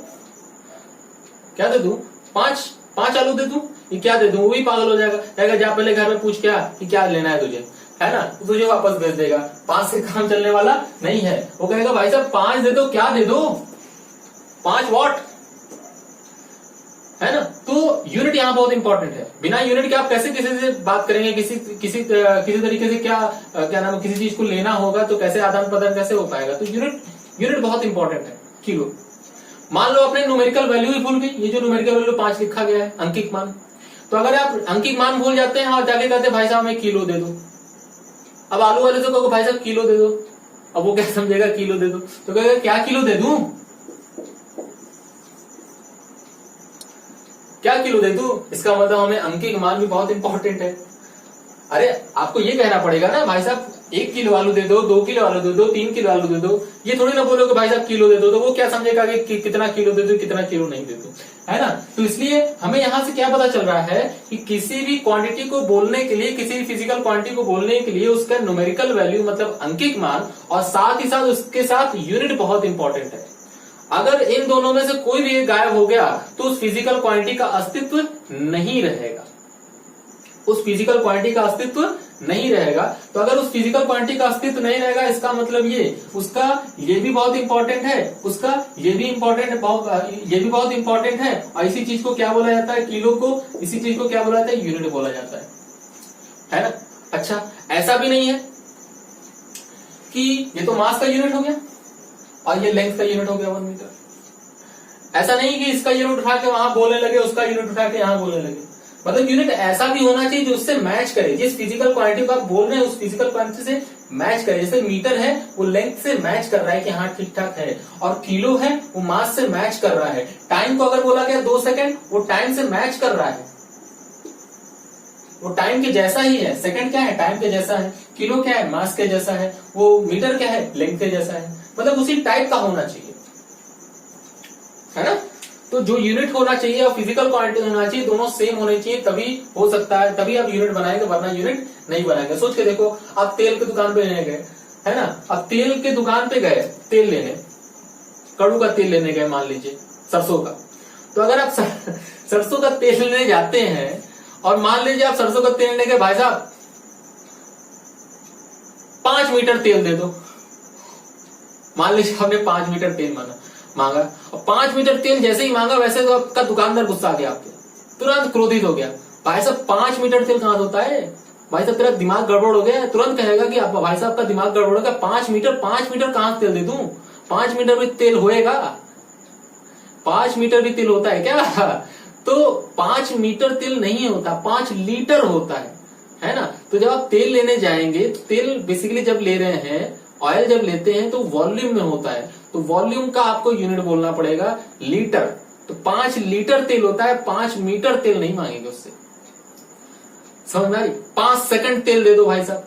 क्या दे दू, 5 आलू दे दू, ये क्या दे दू, वो भी पागल हो जाएगा, कहेगा जा पहले घर में पूछ क्या कि क्या लेना है तुझे, है ना, तुझे वापस भेज देगा। 5 से काम चलने वाला नहीं है। वो कहेगा भाई साहब 5 दे दो, क्या दे दो, 5 वॉट, है ना। तो यूनिट यहाँ बहुत इंपॉर्टेंट है। बिना यूनिट के आप कैसे किसी से बात करेंगे, किसी तरीके से क्या नाम है, किसी चीज को लेना होगा तो कैसे आदान प्रदान कैसे हो पाएगा। तो यूनिट बहुत इंपॉर्टेंट है। किलो, मान लो अपने न्यूमेरिकल वैल्यू ही भूल गई, ये जो न्यूमेरिकल वैल्यू 5 लिखा गया है, अंकिक मान, तो अगर आप अंकिक मान भूल जाते हैं और जाके कहते भाई साहब हमें किलो दे दो, अब आलू वाले से कहो भाई साहब किलो दे दो, अब वो क्या समझेगा किलो दे दो, तो कहेगा क्या किलो दे दूं, क्या किलो दे दूं। इसका मतलब हमें अंकिक मान भी बहुत इंपॉर्टेंट है। अरे आपको ये कहना पड़ेगा ना भाई साहब 1 किलो आलू दे दो, 2 किलो आलू दे दो, 3 किलो आलू दे दो, ये थोड़ी ना बोलो कि भाई साहब किलो दे दो, तो वो क्या समझेगा कि कितना किलो दे दो, कितना किलो नहीं दे दो, है ना। तो इसलिए हमें यहां से क्या पता चल रहा है कि किसी भी क्वांटिटी को बोलने के लिए, किसी भी फिजिकल क्वांटिटी को बोलने के लिए उसका न्यूमेरिकल वैल्यू मतलब अंकिक मान, और साथ ही साथ उसके साथ यूनिट बहुत इंपॉर्टेंट है। अगर इन दोनों में से कोई भी एक गायब हो गया तो उस फिजिकल क्वांटिटी का अस्तित्व नहीं रहेगा, उस फिजिकल क्वांटिटी का अस्तित्व नहीं रहेगा। तो अगर उस फिजिकल क्वांटिटी का अस्तित्व नहीं रहेगा, इसका मतलब ये उसका ये भी बहुत इंपॉर्टेंट है, उसका ये भी इंपॉर्टेंट है, ये भी बहुत इंपॉर्टेंट है। और इसी चीज को क्या बोला जाता है, किलो को, इसी चीज को क्या बोला जाता है, यूनिट बोला जाता है ना। अच्छा, ऐसा भी नहीं है कि ये तो मास का यूनिट हो गया और ये लेंथ का यूनिट हो गया 1 मीटर। ऐसा नहीं कि इसका यूनिट उठा के वहां बोलने लगे, उसका यूनिट उठा के यहां बोलने लगे। मतलब यूनिट ऐसा भी होना चाहिए जो उससे मैच करे, जिस फिजिकल क्वांटिटी को आप बोल रहे हैं उस फिजिकल क्वांटिटी से मैच करे। जैसे मीटर है वो लेंथ से मैच कर रहा है कि हाँ ठीक ठाक है, और किलो है वो मास से मैच कर रहा है। टाइम को अगर बोला गया 2 सेकंड, वो टाइम से मैच कर रहा है, वो टाइम के जैसा ही है। सेकंड क्या है, टाइम के जैसा है। किलो क्या है, मास के जैसा है। वो मीटर क्या है, लेंथ के जैसा है। मतलब उसी टाइप का होना चाहिए, है ना। तो जो यूनिट होना चाहिए और फिजिकल क्वांटिटी होना चाहिए, दोनों सेम होने चाहिए, तभी हो सकता है, तभी आप यूनिट बनाएंगे, वरना यूनिट नहीं बनाएंगे। सोच के देखो, आप तेल की दुकान पे लेने गए, है ना। अब तेल के दुकान पे गए तेल लेने, कड़ू का तेल लेने गए, मान लीजिए सरसों का। तो अगर आप सरसों का तेल लेने जाते हैं और मान लीजिए आप सरसों का तेल लेने गए, भाई साहब 5 मीटर तेल दे दो। मान लीजिए आपने 5 मीटर तेल मांगा, और 5 मीटर तेल जैसे ही मांगा वैसे तो आपका दुकानदार गुस्सा आ गया, आपके तुरंत क्रोधित हो गया। भाई साहब 5 मीटर तेल कहां होता है, भाई साहब तेरा दिमाग गड़बड़ हो गया। तुरंत कहेगा कि भाई साहब का दिमाग गड़बड़ हो गया, 5 मीटर कहां से तेल दे दूं, 5 मीटर भी तेल होएगा, 5 मीटर भी तेल होता है क्या? तो 5 मीटर तेल नहीं होता, 5 लीटर होता है ना। तो जब आप तेल लेने जाएंगे, तेल बेसिकली जब ले रहे हैं, ऑयल जब लेते हैं तो वॉल्यूम में होता है, तो वॉल्यूम का आपको यूनिट बोलना पड़ेगा लीटर। तो 5 लीटर तेल होता है, 5 मीटर तेल नहीं मांगेंगे उससे, समझ में आ रही। 5 सेकंड तेल दे दो भाई साहब,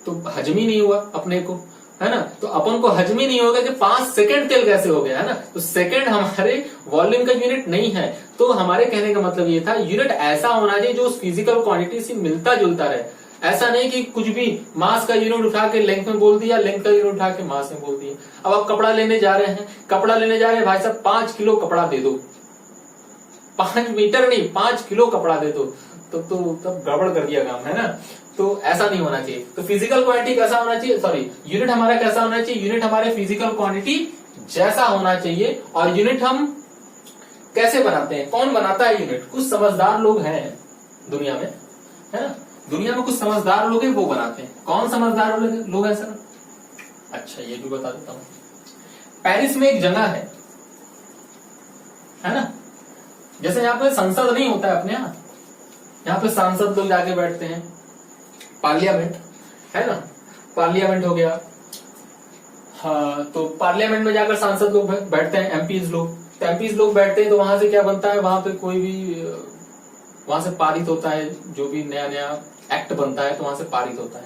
तो हजम ही नहीं हुआ अपने को, है ना। तो अपन को हजम ही नहीं होगा कि 5 सेकंड तेल कैसे हो गया, है ना। तो सेकंड हमारे वॉल्यूम का यूनिट नहीं है। तो हमारे कहने का मतलब ये था, यूनिट ऐसा होना चाहिए जो उस फिजिकल क्वांटिटी से मिलता जुलता रहे। ऐसा नहीं कि कुछ भी मास का यूनिट उठा के लेंथ में बोल दिया, लेंथ का यूनिट उठा के मास में बोल दिया। अब आप कपड़ा लेने जा रहे हैं, भाई साहब 5 किलो कपड़ा दे दो, 5 मीटर नहीं 5 किलो कपड़ा दे दो, तो तब गड़बड़ कर दिया काम, है ना। तो ऐसा नहीं होना चाहिए। तो फिजिकल क्वांटिटी कैसा होना चाहिए, सॉरी यूनिट हमारा कैसा होना चाहिए, यूनिट हमारे फिजिकल क्वांटिटी जैसा होना चाहिए। और यूनिट हम कैसे बनाते हैं, कौन बनाता है यूनिट, कुछ समझदार लोग हैं दुनिया में, है ना, दुनिया में कुछ समझदार लोग हैं वो बनाते हैं। कौन समझदार लोग हैं सर, अच्छा ये भी बता देता हूं। पेरिस में एक जगह है ना, जैसे यहाँ पे संसद नहीं होता है अपने यहाँ पे सांसद लोग जाके बैठते हैं, पार्लियामेंट है ना, पार्लियामेंट हो गया। हाँ, तो पार्लियामेंट में जाकर सांसद लोग बैठते हैं, एमपीज लोग, तो एमपीज लोग बैठते हैं, तो वहां से क्या बनता है, वहां पे कोई भी वहां से पारित होता है, जो भी नया नया एक्ट बनता है तो वहां से पारित होता है।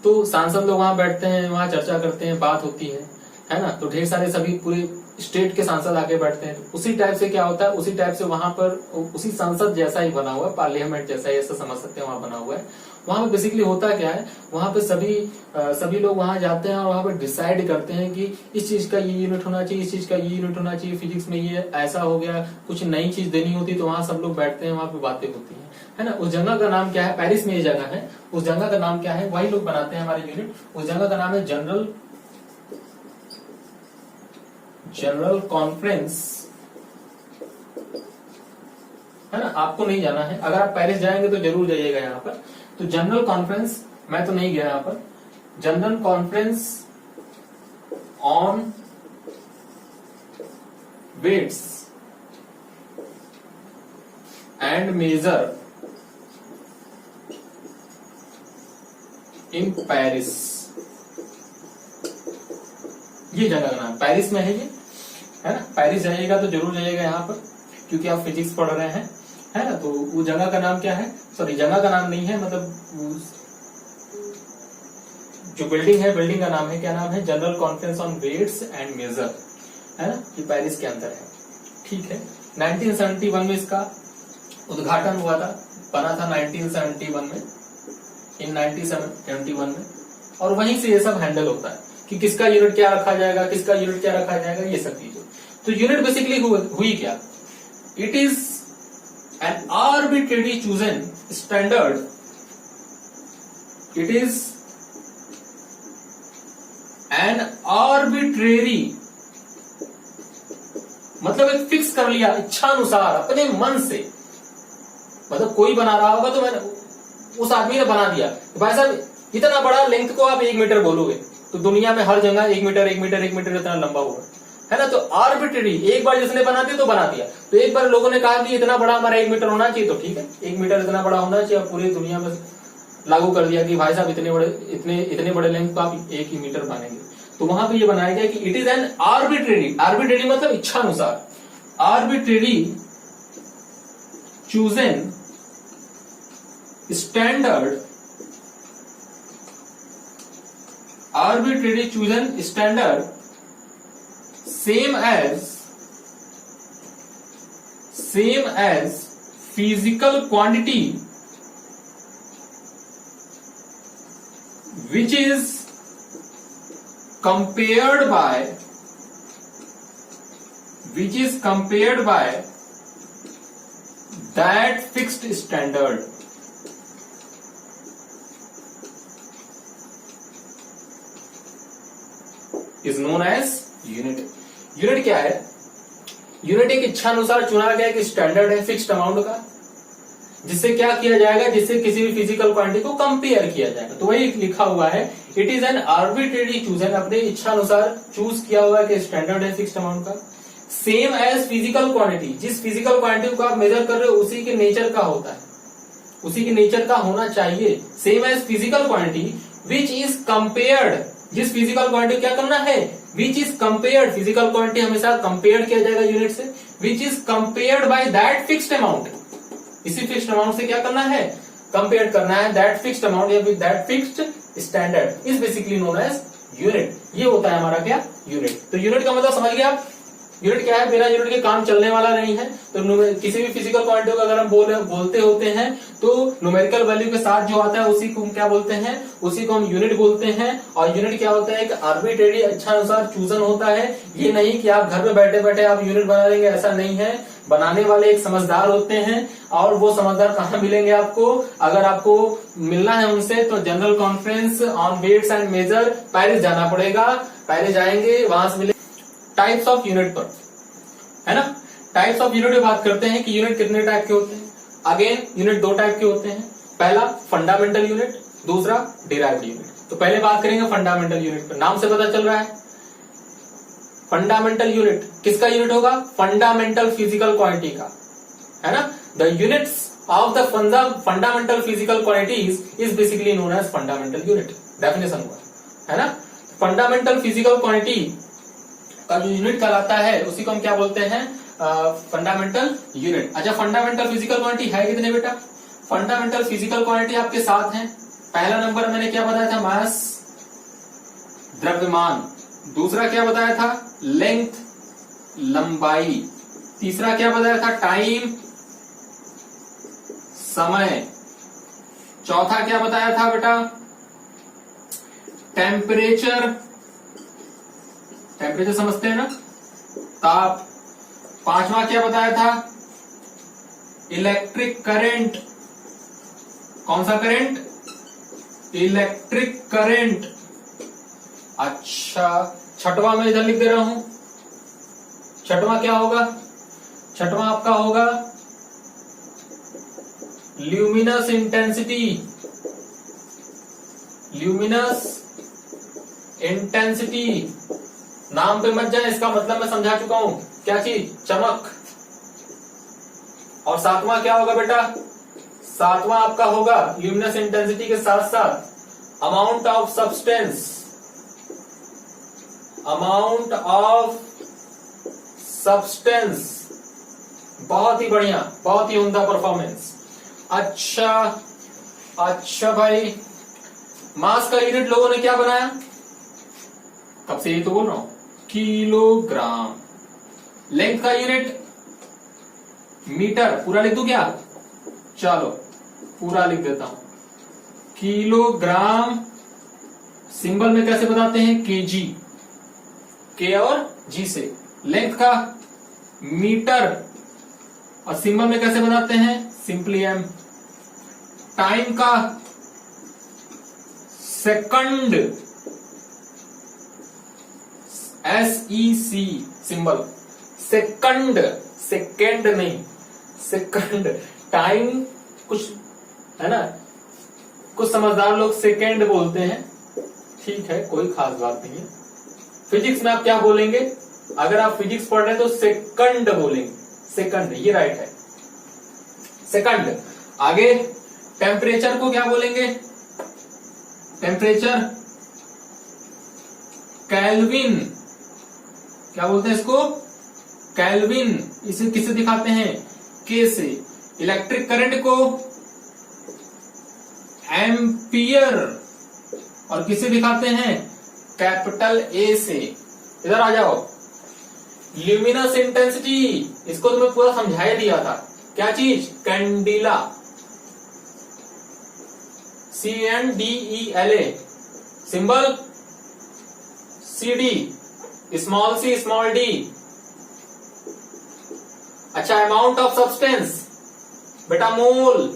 तो सांसद लोग वहां बैठते हैं, वहां चर्चा करते हैं, बात होती है ना। तो ढेर सारे सभी पूरे स्टेट के सांसद आके बैठते हैं। तो उसी टाइप से क्या होता है, उसी टाइप से वहां पर उसी संसद जैसा ही बना हुआ है, पार्लियामेंट जैसा ही, ऐसा समझ सकते हैं, वहां बना हुआ है। वहां पे बेसिकली होता क्या है, वहां पे सभी लोग वहां जाते हैं और वहां पे डिसाइड करते हैं कि इस चीज का ये यूनिट होना चाहिए, इस चीज का ये यूनिट होना चाहिए, फिजिक्स में ये ऐसा हो गया, कुछ नई चीज देनी होती तो वहां सब लोग बैठते हैं, वहां पे बातें होती है ना। उस जगह का नाम क्या है, पेरिस में ये जगह है, उस जगह का नाम क्या है, वही लोग बनाते हैं हमारे यूनिट। उस जगह का नाम है जनरल कॉन्फ्रेंस, है ना। आपको नहीं जाना है, अगर आप पेरिस जाएंगे तो जरूर जाइएगा यहाँ पर। तो जनरल कॉन्फ्रेंस, मैं तो नहीं गया यहाँ पर, general conference on weights and measure in Paris, ये जगह का नाम पेरिस में है, ये है ना। पेरिस जाइएगा तो जरूर जाइएगा यहाँ पर, क्योंकि आप फिजिक्स पढ़ रहे हैं, है ना। तो वो जगह का नाम क्या है, सॉरी जगह का नाम नहीं है, मतलब जो बिल्डिंग है, बिल्डिंग का नाम है, क्या नाम है, general conference on weights and measure, है ना। ये पेरिस के अंदर है, ठीक है। 1971 में इसका उद्घाटन हुआ था, बना था 1971 में, इन 1971 में। और वहीं से ये सब हैंडल होता है कि किसका यूनिट क्या रखा जाएगा, किसका यूनिट क्या रखा जाएगा, ये सब चीजें। तो यूनिट बेसिकली हुई क्या, it is an arbitrary chosen standard, it is an arbitrary, मतलब एक फिक्स कर लिया इच्छानुसार अपने मन से, मतलब कोई बना रहा होगा तो मैंने उस आदमी ने बना दिया, तो भाई साहब इतना बड़ा लेंथ को आप 1 मीटर बोलोगे तो दुनिया में हर जगह 1 मीटर 1 मीटर 1 मीटर इतना लंबा होगा, है ना। तो आर्बिट्रेरी, एक बार जिसने बना दिया तो बना दिया। तो एक बार लोगों ने कहा कि इतना बड़ा हमारा 1 मीटर होना चाहिए, तो ठीक है 1 मीटर इतना बड़ा होना चाहिए, और पूरी दुनिया में लागू कर दिया कि भाई साहब इतने बड़े लेंथ को आप 1 ही मीटर मानेंगे। तो वहां पे ये बनाया गया कि it is an arbitrary, arbitrary मतलब इच्छानुसार, arbitrary chosen standard, arbitrary chosen standard same as physical quantity which is compared by that fixed standard is known as unit। Unit क्या है, यूनिट एक इच्छानुसार चुना गया एक स्टैंडर्ड है फिक्स्ड अमाउंट का, जिससे क्या किया जाएगा, जिससे किसी भी फिजिकल क्वांटिटी को कंपेयर किया जाएगा। तो वही लिखा हुआ है, it is an arbitrary chosen, अपने इच्छानुसार चूज किया हुआ है कि स्टैंडर्ड है फिक्स्ड अमाउंट का, सेम एज फिजिकल क्वांटिटी, जिस फिजिकल क्वांटिटी को आप मेजर कर रहे हो उसी के नेचर का होता है, उसी के नेचर का होना चाहिए, same as physical quantity which is compared, जिस फिजिकल क्वांटिटी क्या करना है, which is compared, physical quantity हमेशा कंपेयर किया जाएगा यूनिट से, which is compared by that fixed amount, इसी फिक्स्ड अमाउंट से क्या करना है, कंपेयर करना है, दैट फिक्स्ड अमाउंट या with that fixed standard is basically known as unit. ये होता है हमारा क्या, यूनिट। तो यूनिट का मतलब समझ गया आप, यूनिट क्या है, बिना यूनिट के काम चलने वाला नहीं है। तो किसी भी फिजिकल क्वांटिटी को अगर हम बोलते होते हैं तो न्यूमेरिकल वैल्यू के साथ जो आता है उसी को हम क्या बोलते हैं, उसी को हम यूनिट बोलते हैं। और यूनिट क्या होता है, एक आर्बिट्रेरी इच्छानुसार चूजन होता है। ये नहीं कि आप घर में बैठे बैठे आप यूनिट बना लेंगे, ऐसा नहीं है। बनाने वाले एक समझदार होते हैं, और वो समझदार कहाँ मिलेंगे आपको, अगर आपको मिलना है उनसे तो general conference on weights and measure Paris जाना पड़ेगा। पेरिस जाएंगे, वहां से मिले। टाइप्स ऑफ यूनिट पर, है ना, टाइप्स ऑफ यूनिट बात करते हैं कि यूनिट कितने टाइप के होते हैं। अगेन यूनिट दो टाइप के होते हैं, पहला फंडामेंटल यूनिट, दूसरा डिराइव्ड यूनिट। तो पहले बात करेंगे फंडामेंटल यूनिट पर। नाम से पता चल रहा है, फंडामेंटल यूनिट किसका यूनिट होगा, फंडामेंटल फिजिकल क्वांटिटी का, है ना। The units of the fundamental physical quantities is basically known as fundamental unit. Definition हुआ, है ना। फंडामेंटल फिजिकल क्वांटिटी का जो यूनिट कहलाता है उसी को हम क्या बोलते हैं, फंडामेंटल यूनिट। अच्छा, फंडामेंटल फिजिकल क्वांटिटी है कितने बेटा, फंडामेंटल फिजिकल क्वांटिटी आपके साथ हैं। पहला नंबर मैंने क्या बताया था, मास, द्रव्यमान। दूसरा क्या बताया था, लेंथ, लंबाई। तीसरा क्या बताया था, टाइम, समय। चौथा क्या बताया था बेटा, टेम्परेचर, टेम्परेचर समझते हैं ना, ताप। पांचवा क्या बताया था, इलेक्ट्रिक करंट। कौन सा करंट, इलेक्ट्रिक करंट। अच्छा, छठवां मैं इधर लिख दे रहा हूं, छठवां क्या होगा, छठवां आपका होगा ल्यूमिनस इंटेंसिटी। ल्यूमिनस इंटेंसिटी, नाम पे मत जाए, इसका मतलब मैं समझा चुका हूं, क्या चीज, चमक। और सातवां क्या होगा बेटा, सातवां आपका होगा ल्यूमिनस इंटेंसिटी के साथ साथ amount of substance, amount of substance. बहुत ही बढ़िया, बहुत ही उम्दा परफॉर्मेंस। अच्छा अच्छा भाई, मास का यूनिट लोगों ने क्या बनाया, कब से ये तो बोल रहा हूं, किलोग्राम। लेंथ का यूनिट मीटर, पूरा लिख दूं क्या, चलो पूरा लिख देता हूं, किलोग्राम। सिंबल में कैसे बताते हैं, केजी, के और जी से। लेंथ का मीटर, और सिंबल में कैसे बनाते हैं, सिंपली एम। टाइम का second, SEC symbol, second, second नहीं, सेकंड। टाइम कुछ है ना, कुछ समझदार लोग सेकेंड बोलते हैं, ठीक है, कोई खास बात नहीं है। फिजिक्स में आप क्या बोलेंगे, अगर आप फिजिक्स पढ़ रहे हैं तो सेकंड बोलेंगे, सेकंड, ये राइट है, सेकंड। आगे टेम्परेचर को क्या बोलेंगे, टेम्परेचर केल्विन, क्या बोलते हैं इसको, केल्विन। इसे किसे दिखाते हैं, के से। इलेक्ट्रिक करंट को एम्पियर, और किसे दिखाते हैं, कैपिटल ए से। इधर आ जाओ, ल्यूमिनस इंटेंसिटी, इसको तो मैं पूरा समझाया दिया था, क्या चीज, candela, CNDELA। Symbol CD, small C small D. अच्छा, अमाउंट ऑफ सब्सटेंस बेटा, मोल,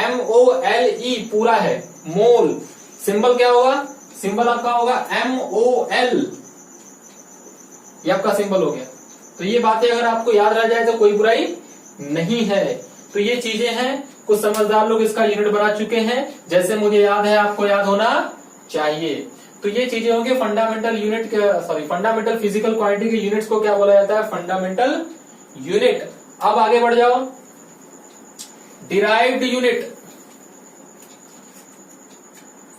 MOLE पूरा है, मोल। सिंबल क्या होगा, सिंबल आपका होगा MOL, ये आपका सिंबल हो गया। तो ये बातें अगर आपको याद रह जाए तो कोई बुराई नहीं है। तो ये चीजें हैं, कुछ समझदार लोग इसका यूनिट बना चुके हैं, जैसे मुझे याद है आपको याद होना चाहिए। तो ये चीजें होंगे fundamental unit, sorry fundamental physical quantity के यूनिट्स को क्या बोला जाता है, फंडामेंटल यूनिट। अब आगे बढ़ जाओ, डिराइव्ड यूनिट।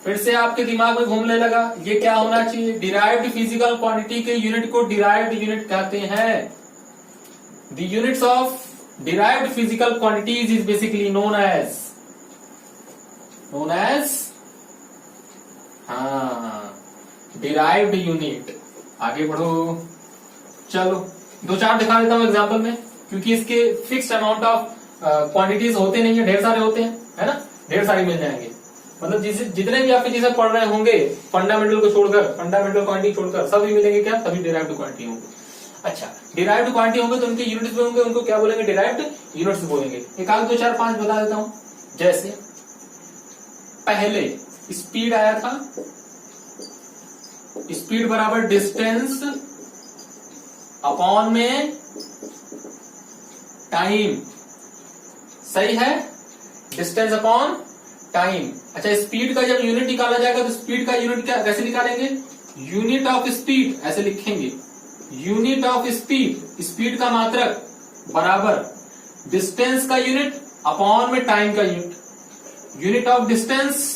फिर से आपके दिमाग में घूमने लगा, ये क्या होना चाहिए, डिराइव्ड फिजिकल क्वांटिटी के यूनिट को डिराइव्ड यूनिट कहते हैं। The units of derived physical quantities is basically known as, हाँ, डिराइव्ड यूनिट। आगे बढ़ो, चलो 2-4 दिखा देता हूं एग्जाम्पल में, क्योंकि इसके फिक्स्ड अमाउंट ऑफ क्वांटिटीज होते नहीं है, ढेर सारे होते हैं, है ना, ढेर सारे मिल जाएंगे। मतलब जितने भी आप फिजिक्स में पढ़ रहे होंगे फंडामेंटल को छोड़कर, फंडामेंटल क्वांटिटी छोड़कर सभी मिलेंगे क्या, सभी डिराइव्ड क्वांटिटी होंगे। अच्छा, डिराइव्ड क्वांटिटी होंगे तो उनके यूनिट्स भी होंगे, उनको क्या बोलेंगे, डिराइव्ड यूनिट्स बोलेंगे। एक आध 2 4 5 बता देता हूं। जैसे पहले स्पीड आया था, स्पीड बराबर डिस्टेंस अपॉन में टाइम, सही है, डिस्टेंस अपॉन टाइम। अच्छा, स्पीड का जब यूनिट निकाला जाएगा तो स्पीड का यूनिट क्या कैसे निकालेंगे, यूनिट ऑफ स्पीड ऐसे लिखेंगे, यूनिट ऑफ स्पीड, स्पीड का मात्रक बराबर डिस्टेंस का यूनिट अपॉन में टाइम का unit. Unit of distance,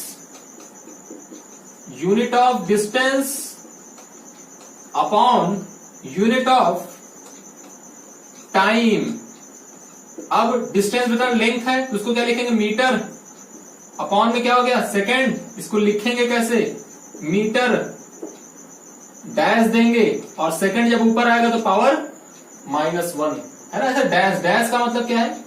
unit of distance upon unit of time. अब डिस्टेंस मतलब लेंथ है तो उसको क्या लिखेंगे, मीटर, अपॉन में क्या हो गया, सेकेंड, इसको लिखेंगे कैसे, मीटर, डैश देंगे और सेकेंड जब ऊपर आएगा तो पावर -1, है ना। ऐसा डैश, डैश का मतलब क्या है,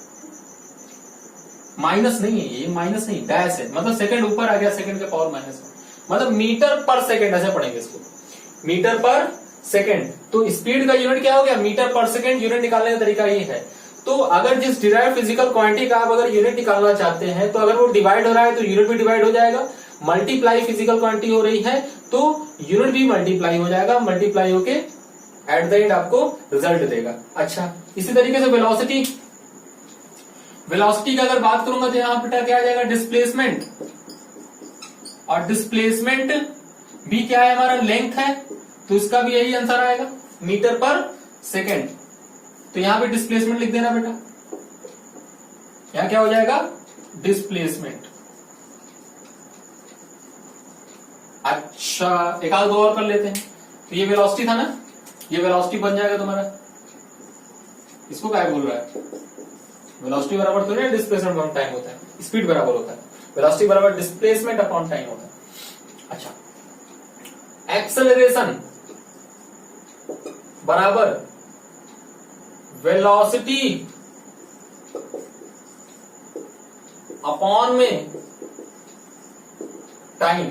माइनस नहीं है, ये माइनस नहीं, डैश है, मतलब सेकंड ऊपर आ गया, सेकंड का पावर -1, मतलब मीटर पर सेकंड, ऐसे पढ़ेंगे इसको, मीटर पर सेकंड। तो स्पीड का यूनिट क्या हो गया, मीटर पर सेकंड। यूनिट निकालने का तरीका ये है। तो अगर जिस डिराइव्ड फिजिकल क्वांटिटी का आप अगर यूनिट निकालना चाहते हैं तो अगर वो डिवाइड हो रहा है तो यूनिट भी डिवाइड हो जाएगा, मल्टीप्लाई फिजिकल क्वांटिटी हो रही है तो यूनिट भी मल्टीप्लाई हो जाएगा, मल्टीप्लाई होके एट द एंड आपको रिजल्ट देगा। अच्छा, इसी तरीके से वेलोसिटी, वेलोसिटी का अगर बात करूंगा तो यहां बेटा क्या आ जाएगा, डिस्प्लेसमेंट, और डिस्प्लेसमेंट भी क्या है, हमारा लेंथ है, तो इसका भी यही आंसर आएगा, मीटर पर सेकेंड। तो यहां पे डिस्प्लेसमेंट लिख देना बेटा, यहां क्या हो जाएगा, डिस्प्लेसमेंट। अच्छा, एक आध दो और कर लेते हैं। तो ये वेलोसिटी था ना, ये वेलोसिटी बन जाएगा तुम्हारा, इसको क्या बोल रहा है, वेलोसिटी बराबर तो नहीं डिस्प्लेसमेंट अपॉन टाइम होता है, स्पीड बराबर होता है, वेलोसिटी बराबर डिस्प्लेसमेंट अपॉन टाइम होता है। अच्छा, एक्सेलरेशन बराबर वेलोसिटी अपॉन में time.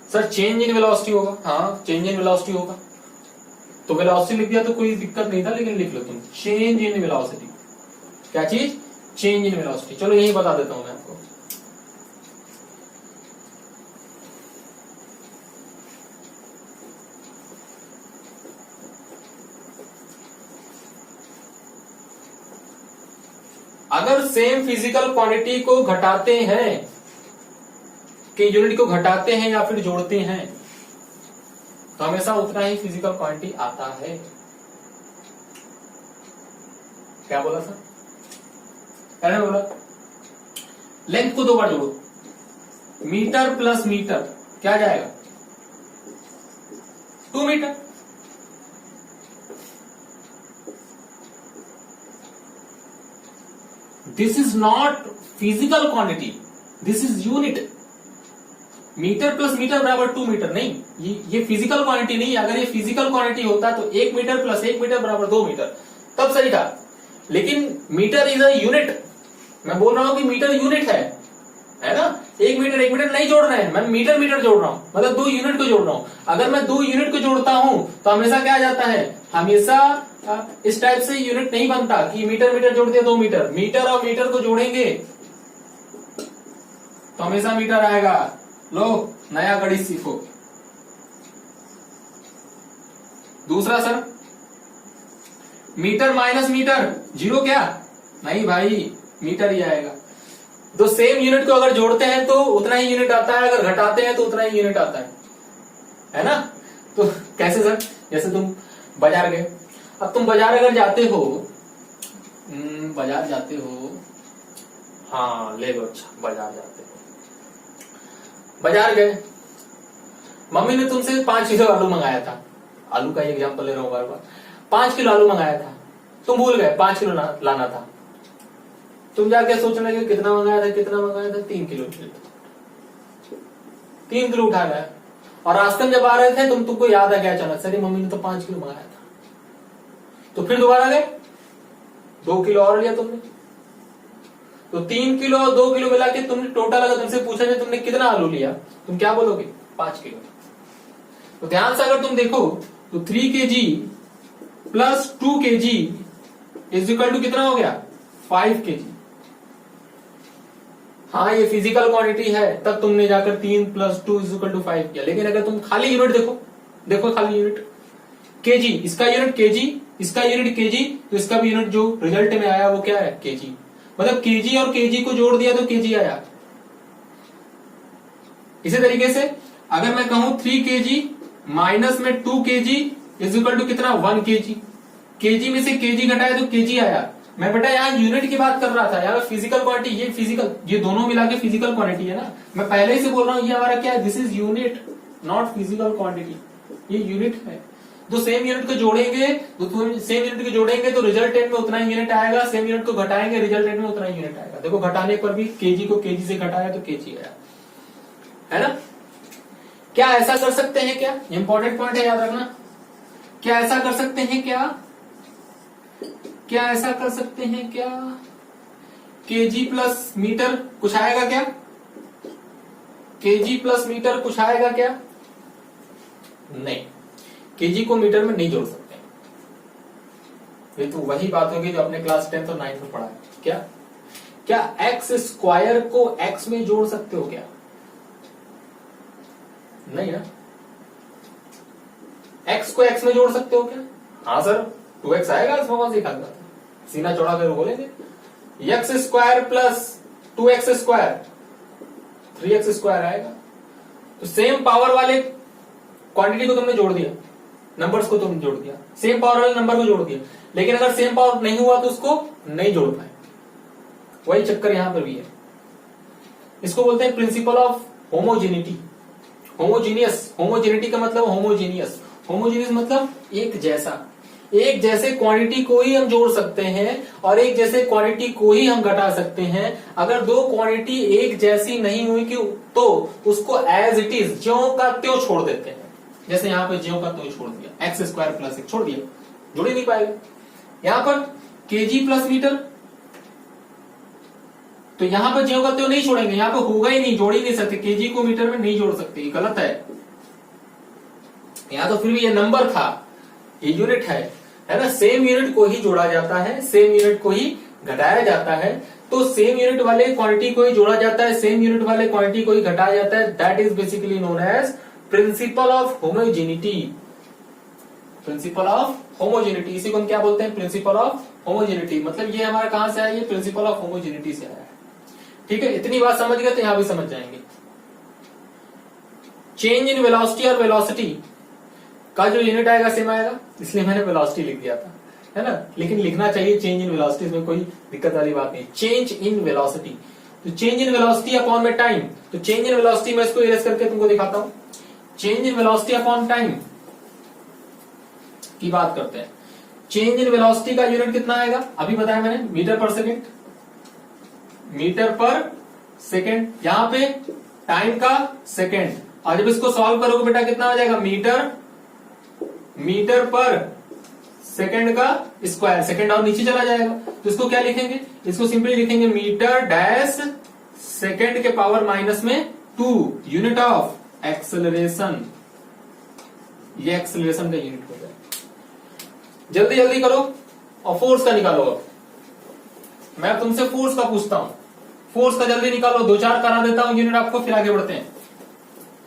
Sir change in velocity होगा, हाँ चेंज इन वेलोसिटी होगा, तो वेलोसिटी लिख दिया तो कोई दिक्कत नहीं था, लेकिन लिख लो तुम चेंज इन वेलोसिटी। क्या चीज, चेंज इन वेलोसिटी। चलो यही बता देता हूं मैं आपको। अगर सेम फिजिकल क्वांटिटी को घटाते हैं, कि यूनिट को घटाते हैं या फिर जोड़ते हैं, तो हमेशा उतना ही फिजिकल क्वांटिटी आता है। क्या बोला सर, मैंने बोला लेंथ को 2 बार जोड़ो, मीटर प्लस मीटर क्या जाएगा, 2 metre. This is not physical quantity, this is unit. Metre plus metre बराबर 2 मीटर नहीं, ये फिजिकल क्वांटिटी नहीं। अगर ये फिजिकल क्वांटिटी होता तो 1 मीटर प्लस 1 मीटर बराबर 2 मीटर, तब सही था। लेकिन मीटर इज अ यूनिट, मैं बोल रहा हूं कि मीटर यूनिट है ना, 1 मीटर 1 मीटर नहीं जोड़ रहे हैं, मैं मीटर मीटर जोड़ रहा हूं, मतलब 2 यूनिट को जोड़ रहा हूं। अगर मैं 2 यूनिट को जोड़ता हूं तो हमेशा क्या आ जाता है, हमेशा इस टाइप से यूनिट नहीं बनता कि मीटर मीटर जोड़ दिया 2 मीटर। मीटर और मीटर को जोड़ेंगे तो हमेशा मीटर आएगा। लो नया गणित सीखो। दूसरा सर, मीटर माइनस मीटर 0 क्या, नहीं भाई मीटर ही आएगा। तो सेम यूनिट को अगर जोड़ते हैं तो उतना ही यूनिट आता है, अगर घटाते हैं तो उतना ही यूनिट आता है ना। तो कैसे सर, जैसे तुम बाजार गए, अब तुम बाजार अगर जाते हो, बाजार जाते हो, हाँ ले लो, अच्छा बाजार जाते हो, बाजार गए, मम्मी ने तुमसे 5 किलो आलू मंगाया था, आलू का एग्जाम्पल ले रहा हूं बार बार, 5 किलो आलू मंगाया था, तुम भूल गए 5 किलो लाना था, तुम जाके सोचने लगे कितना मंगाया था, कितना मंगाया था, 3 किलो, 3 किलो उठा लाया, और रास्ते में जब आ रहे थे तुमको याद आ गया अचानक से, मम्मी ने तो 5 किलो मंगाया था, तो फिर दोबारा गए, 2 किलो और लिया तुमने, तो 3 किलो और 2 किलो मिला के तुमने टोटल, अगर तुमसे पूछा जाए तुमने कितना आलू लिया, तुम क्या बोलोगे? 5 किलो। तो ध्यान से अगर तुम देखो तो 3 kg plus 2 kg is equal to कितना हो गया? 5 kg। हाँ ये फिजिकल क्वांटिटी है, तब तुमने जाकर 3 + 2 इज इक्वल टू 5 किया। लेकिन अगर तुम खाली यूनिट देखो खाली यूनिट केजी, इसका यूनिट केजी, इसका यूनिट केजी, तो इसका भी यूनिट जो रिजल्ट में आया वो क्या है? केजी। मतलब केजी और केजी को जोड़ दिया तो केजी आया। इसी तरीके से अगर मैं कहूं 3 kg माइनस में 2 kg इज इक्वल टू कितना? 1 kg। केजी में से केजी घटाया तो केजी आया। मैं बेटा यहाँ यूनिट की बात कर रहा था, यहाँ फिजिकल क्वांटिटी, ये फिजिकल, ये दोनों मिला के फिजिकल क्वांटिटी है ना। मैं पहले ही से बोल रहा हूँ ये हमारा क्या है? This is unit, not physical quantity, ये यूनिट है। तो सेम यूनिट को जोड़ेंगे, तो सेम यूनिट को जोड़ेंगे तो रिजल्टेंट में उतना ही यूनिट आएगा, सेम यूनिट को घटाएंगे रिजल्टेंट में उतना ही यूनिट आएगा। देखो घटाने पर भी केजी को केजी से घटाया तो केजी आया, है ना। क्या ऐसा कर सकते हैं क्या? इंपॉर्टेंट पॉइंट है, याद रखना। क्या ऐसा कर सकते हैं क्या? क्या ऐसा कर सकते हैं क्या? केजी प्लस मीटर कुछ आएगा क्या? केजी प्लस मीटर कुछ आएगा क्या? नहीं, केजी को मीटर में नहीं जोड़ सकते। ये तो वही बात होगी जो अपने क्लास 10th और 9th में पढ़ा है। क्या एक्स स्क्वायर को एक्स में जोड़ सकते हो क्या? नहीं ना। एक्स को एक्स में जोड़ सकते हो क्या? हाँ सर, 2x आएगा, इसमें कौन सी खाली बात है? सीना चौड़ा कर बोलेंगे x square plus 2x square 3x square आएगा। तो सेम पावर वाले क्वांटिटी को तुमने जोड़ दिया, नंबर्स को तुमने जोड़ दिया, सेम पावर वाले नंबर को जोड़ दिया। लेकिन अगर सेम पावर नहीं हुआ तो उसको नहीं जोड़ पाए। वही चक्कर यहां पर भी है। इसको बोलते हैं principle of homogeneity. Homogeneous, homogeneity का मतलब होमोजीनियस। होमोजीनियस मतलब एक जैसा, एक जैसे क्वांटिटी को ही हम जोड़ सकते हैं और एक जैसे क्वांटिटी को ही हम घटा सकते हैं। अगर दो क्वांटिटी एक जैसी नहीं हुई कि तो उसको एज इट इज, ज्यों का त्यों छोड़ देते हैं। जैसे यहां पे ज्यों का त्यों छोड़ दिया, एक्स स्क्वायर प्लस 1 छोड़ दिया, जोड़ ही नहीं पाएगा। यहां पर केजी प्लस मीटर, तो यहां पर ज्यों का त्यों नहीं छोड़ेंगे, यहां पर होगा ही नहीं, जोड़ ही नहीं सकते। केजी को मीटर में नहीं जोड़ सकते, ये गलत है। यहां तो फिर भी ये नंबर था, ये यूनिट है ना। सेम यूनिट को ही जोड़ा जाता है, सेम यूनिट को ही घटाया जाता है। तो सेम यूनिट वाले क्वांटिटी को ही जोड़ा जाता है, सेम यूनिट वाले क्वांटिटी को ही घटाया जाता है। That is basically known as principle of homogeneity. Principle of homogeneity, इसी को हम क्या बोलते हैं? Principle of homogeneity. मतलब ये हमारा कहां से आया? ये प्रिंसिपल ऑफ होमोजेनिटी से आया है। ठीक है, इतनी बात समझ गए तो यहां भी समझ जाएंगे। चेंज इन वेलोसिटी और वेलोसिटी का जो यूनिट आएगा सेम आएगा, इसलिए मैंने वेलोसिटी लिख दिया था, है ना। लेकिन लिखना चाहिए चेंज इन वेलोसिटी, इसमें कोई दिक्कत वाली बात नहीं। चेंज इन वेलोसिटी, तो चेंज इन वेलोसिटी अपॉन में टाइम। तो चेंज इन वेलोसिटी मैं इसको इरेज करके तुमको दिखाता हूं। Change in velocity upon time की बात करते हैं। चेंज इन वेलोसिटी का यूनिट कितना आएगा? अभी बताया मैंने, मीटर पर सेकेंड। मीटर पर सेकेंड, यहां पे टाइम का सेकेंड। और जब इसको सॉल्व करोगे बेटा कितना आ जाएगा? मीटर पर सेकेंड का स्क्वायर। सेकेंड और नीचे चला जाएगा, तो इसको क्या लिखेंगे? इसको सिंपली लिखेंगे मीटर डैश सेकेंड के पावर माइनस में 2, यूनिट ऑफ एक्सेलरेशन। ये एक्सेलरेशन का यूनिट हो गया। जल्दी जल्दी करो और फोर्स का निकालो। अब मैं तुमसे फोर्स का पूछता हूं, फोर्स का जल्दी निकालो। 2-4 करा देता हूं यूनिट आपको, फिर आगे बढ़ते हैं,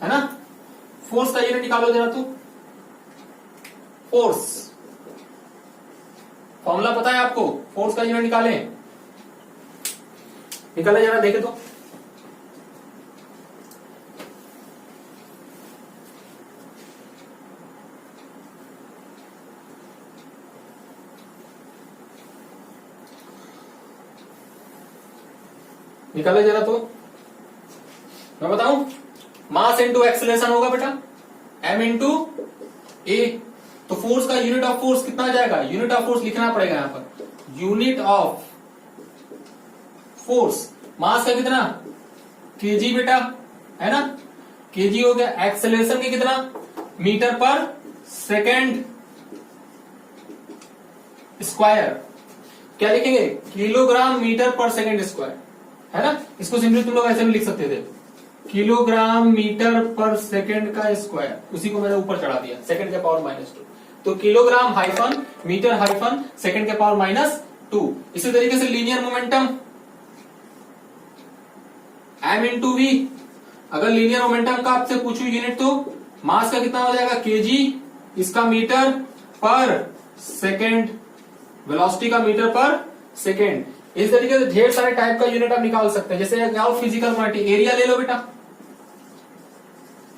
है ना। फोर्स का यूनिट निकालो जरा तू। फोर्स फॉर्मूला पता है आपको? फोर्स का यूनिट निकालें, निकाले जरा, देखे तो। निकाले जरा तो, मैं बताऊं। मास इंटू एक्सेलरेशन होगा बेटा, m इंटू ए। तो फोर्स का यूनिट ऑफ फोर्स कितना आ जाएगा? यूनिट ऑफ फोर्स लिखना पड़ेगा यहां पर, यूनिट ऑफ फोर्स। मास का कितना? केजी बेटा, है ना। केजी हो गया। एक्सेलरेशन के कितना? मीटर पर सेकेंड। स्क्वायर, क्या लिखेंगे, किलोग्राम मीटर पर सेकेंड स्क्वायर, है ना। इसको सिंपली तुम लोग ऐसे भी लिख सकते थे, किलोग्राम मीटर पर सेकेंड का स्क्वायर, उसी को मैंने ऊपर चढ़ा दिया सेकेंड के पावर -2। तो kilogram hyphen metre hyphen second के पावर -2। इसी तरीके से linear momentum m into V, अगर लीनियर मोमेंटम का आपसे पूछू यूनिट तो मास का कितना हो जाएगा, केजी, इसका मीटर पर सेकेंड, वेलोसिटी का मीटर पर सेकेंड। इस तरीके से ढेर सारे टाइप का यूनिट आप निकाल सकते हैं। जैसे फिजिकल क्वांटिटी, एरिया ले लो बेटा,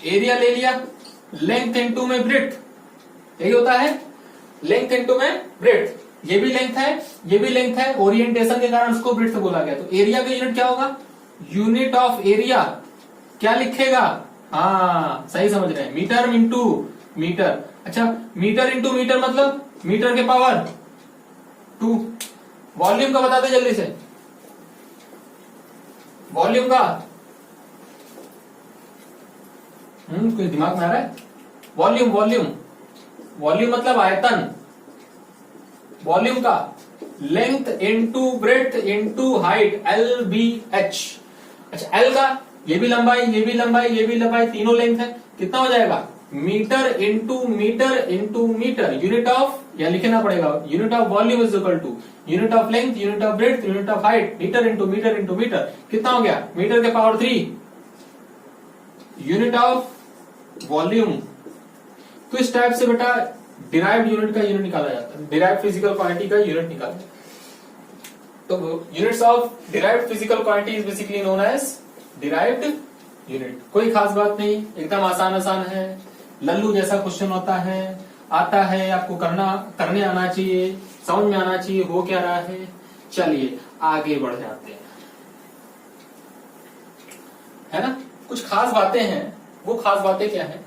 एरिया ले लिया, लेंथ इनटू में ब्रेड्थ, यही होता है, लेंथ इनटू में ब्रेड्थ। ये भी लेंथ है, ये भी लेंथ है, ओरिएंटेशन के कारण उसको ब्रेड्थ बोला गया। तो एरिया का यूनिट क्या होगा, यूनिट ऑफ एरिया क्या लिखेगा, हाँ सही समझ रहे हैं, मीटर इंटू मीटर। अच्छा, मीटर इंटू मीटर मतलब मीटर के पावर 2। वॉल्यूम का बता दे जल्दी से, वॉल्यूम का, कोई दिमाग में आ रहा है, वॉल्यूम वॉल्यूम वॉल्यूम मतलब आयतन, वॉल्यूम का length into breadth into height, LBH। अच्छा, एल का ये भी लंबाई, ये भी लंबाई, ये भी लंबाई, तीनों लेंथ है, कितना हो जाएगा, metre into metre into metre. Unit of, या लिखना पड़ेगा, unit of volume is equal to unit of length, unit of breadth, unit of height, metre into metre into metre. कितना हो गया, मीटर के पावर 3, यूनिट ऑफ वॉल्यूम। तो इस type से बेटा डिराइव्ड यूनिट का यूनिट निकाला जाता है, डिराइव्ड फिजिकल क्वांटिटी का यूनिट निकाला जाता है। तो units of derived physical quantity is basically known as derived unit. कोई खास बात नहीं, एकदम आसान आसान है, लल्लू जैसा क्वेश्चन होता है, आता है, आपको करने आना चाहिए, समझ में आना चाहिए हो क्या रहा है। चलिए आगे बढ़ जाते हैं, है ना। कुछ खास बातें हैं, वो खास बातें क्या है,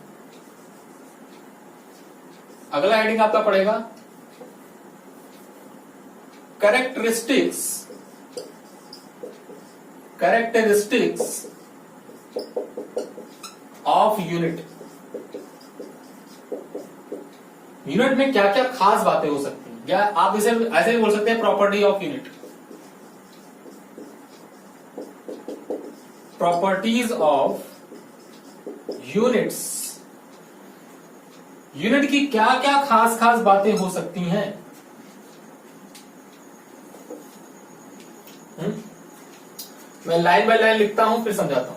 अगला हेडिंग आपका पड़ेगा characteristics, characteristics of unit. Unit में क्या क्या खास बातें हो सकती हैं, या आप इसे ऐसे भी बोल सकते हैं property of unit, properties of units. Unit की क्या क्या खास खास बातें हो सकती हैं। मैं लाइन बाय लाइन लिखता हूं फिर समझाता हूं।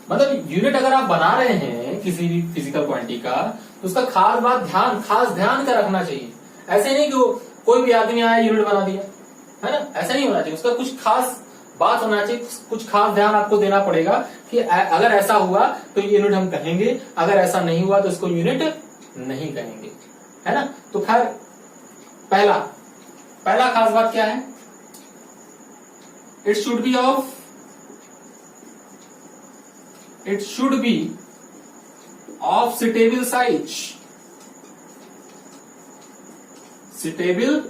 मतलब यूनिट अगर आप बना रहे हैं किसी भी फिजिकल क्वांटिटी का, तो उसका खास ध्यान का रखना चाहिए। ऐसे नहीं कि कोई भी आदमी आया यूनिट बना दिया, है ना, ऐसा नहीं होना चाहिए। उसका कुछ खास बात होना चाहिए, कुछ खास ध्यान आपको देना पड़ेगा कि अगर ऐसा हुआ तो यूनिट हम कहेंगे, अगर ऐसा नहीं हुआ तो इसको यूनिट नहीं कहेंगे, है ना। तो खैर पहला खास बात क्या है, it should B of suitable size, suitable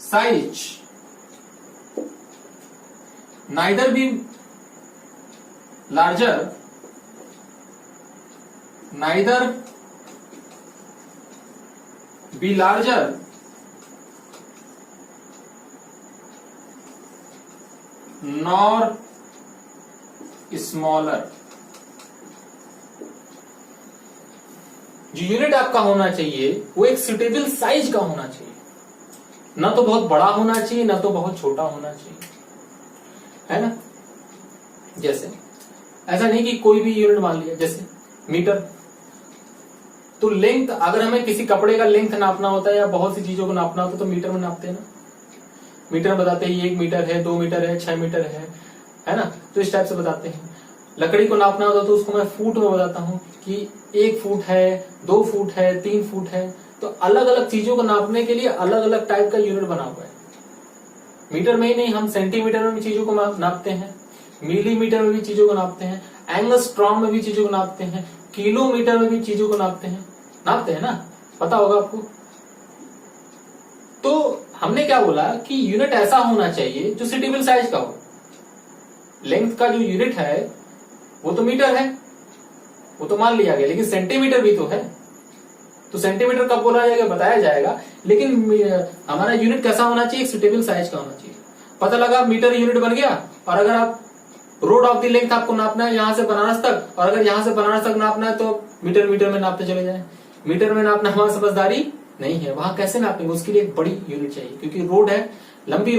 size, neither be larger, neither be larger nor smaller। जो यूनिट आपका होना चाहिए वो एक सुटेबल साइज का होना चाहिए, ना तो बहुत बड़ा होना चाहिए ना तो बहुत छोटा होना चाहिए, है ना। जैसे ऐसा नहीं कि कोई भी यूनिट मान लिया, जैसे मीटर, तो लेंथ, अगर हमें किसी कपड़े का लेंथ नापना होता है या बहुत सी चीजों को नापना होता है तो मीटर में नापते हैं ना। मीटर में बताते हैं 1 मीटर है, 2 मीटर है, 6 मीटर है ना। तो इस टाइप से बताते हैं। लकड़ी को नापना होता तो उसको मैं फुट में बताता हूँ कि 1 फुट है, 2 फुट है, 3 फुट है। तो अलग अलग चीजों को नापने के लिए अलग अलग टाइप का यूनिट बना हुआ है। मीटर में ही नहीं, हम सेंटीमीटर में भी चीजों को नापते हैं, मिलीमीटर में भी चीजों को नापते हैं, एंगस्ट्रॉम में भी चीजों को नापते हैं, किलोमीटर में भी चीजों को नापते हैं ना, पता होगा आपको। तो हमने क्या बोला कि यूनिट ऐसा होना चाहिए जो सुटेबल साइज का हो। लेंथ का जो यूनिट है वो तो मीटर है, वो तो मान लिया गया, लेकिन सेंटीमीटर भी तो है तो सेंटीमीटर कब बोला जाएगा बताया जाएगा, लेकिन हमारा यूनिट कैसा होना चाहिए, सुटेबल साइज का होना चाहिए। पता लगा मीटर यूनिट बन गया, और अगर आप रोड ऑफ द लेंथ आपको नापना है यहां से बनारस तक, और अगर यहां से बनारस तक नापना है तो मीटर मीटर में नापते चले जाए। मीटर में नापना हमारी समझदारी नहीं है, वहां कैसे नापेंगे, उसके लिए एक बड़ी यूनिट चाहिए, क्योंकि रोड है, लंबी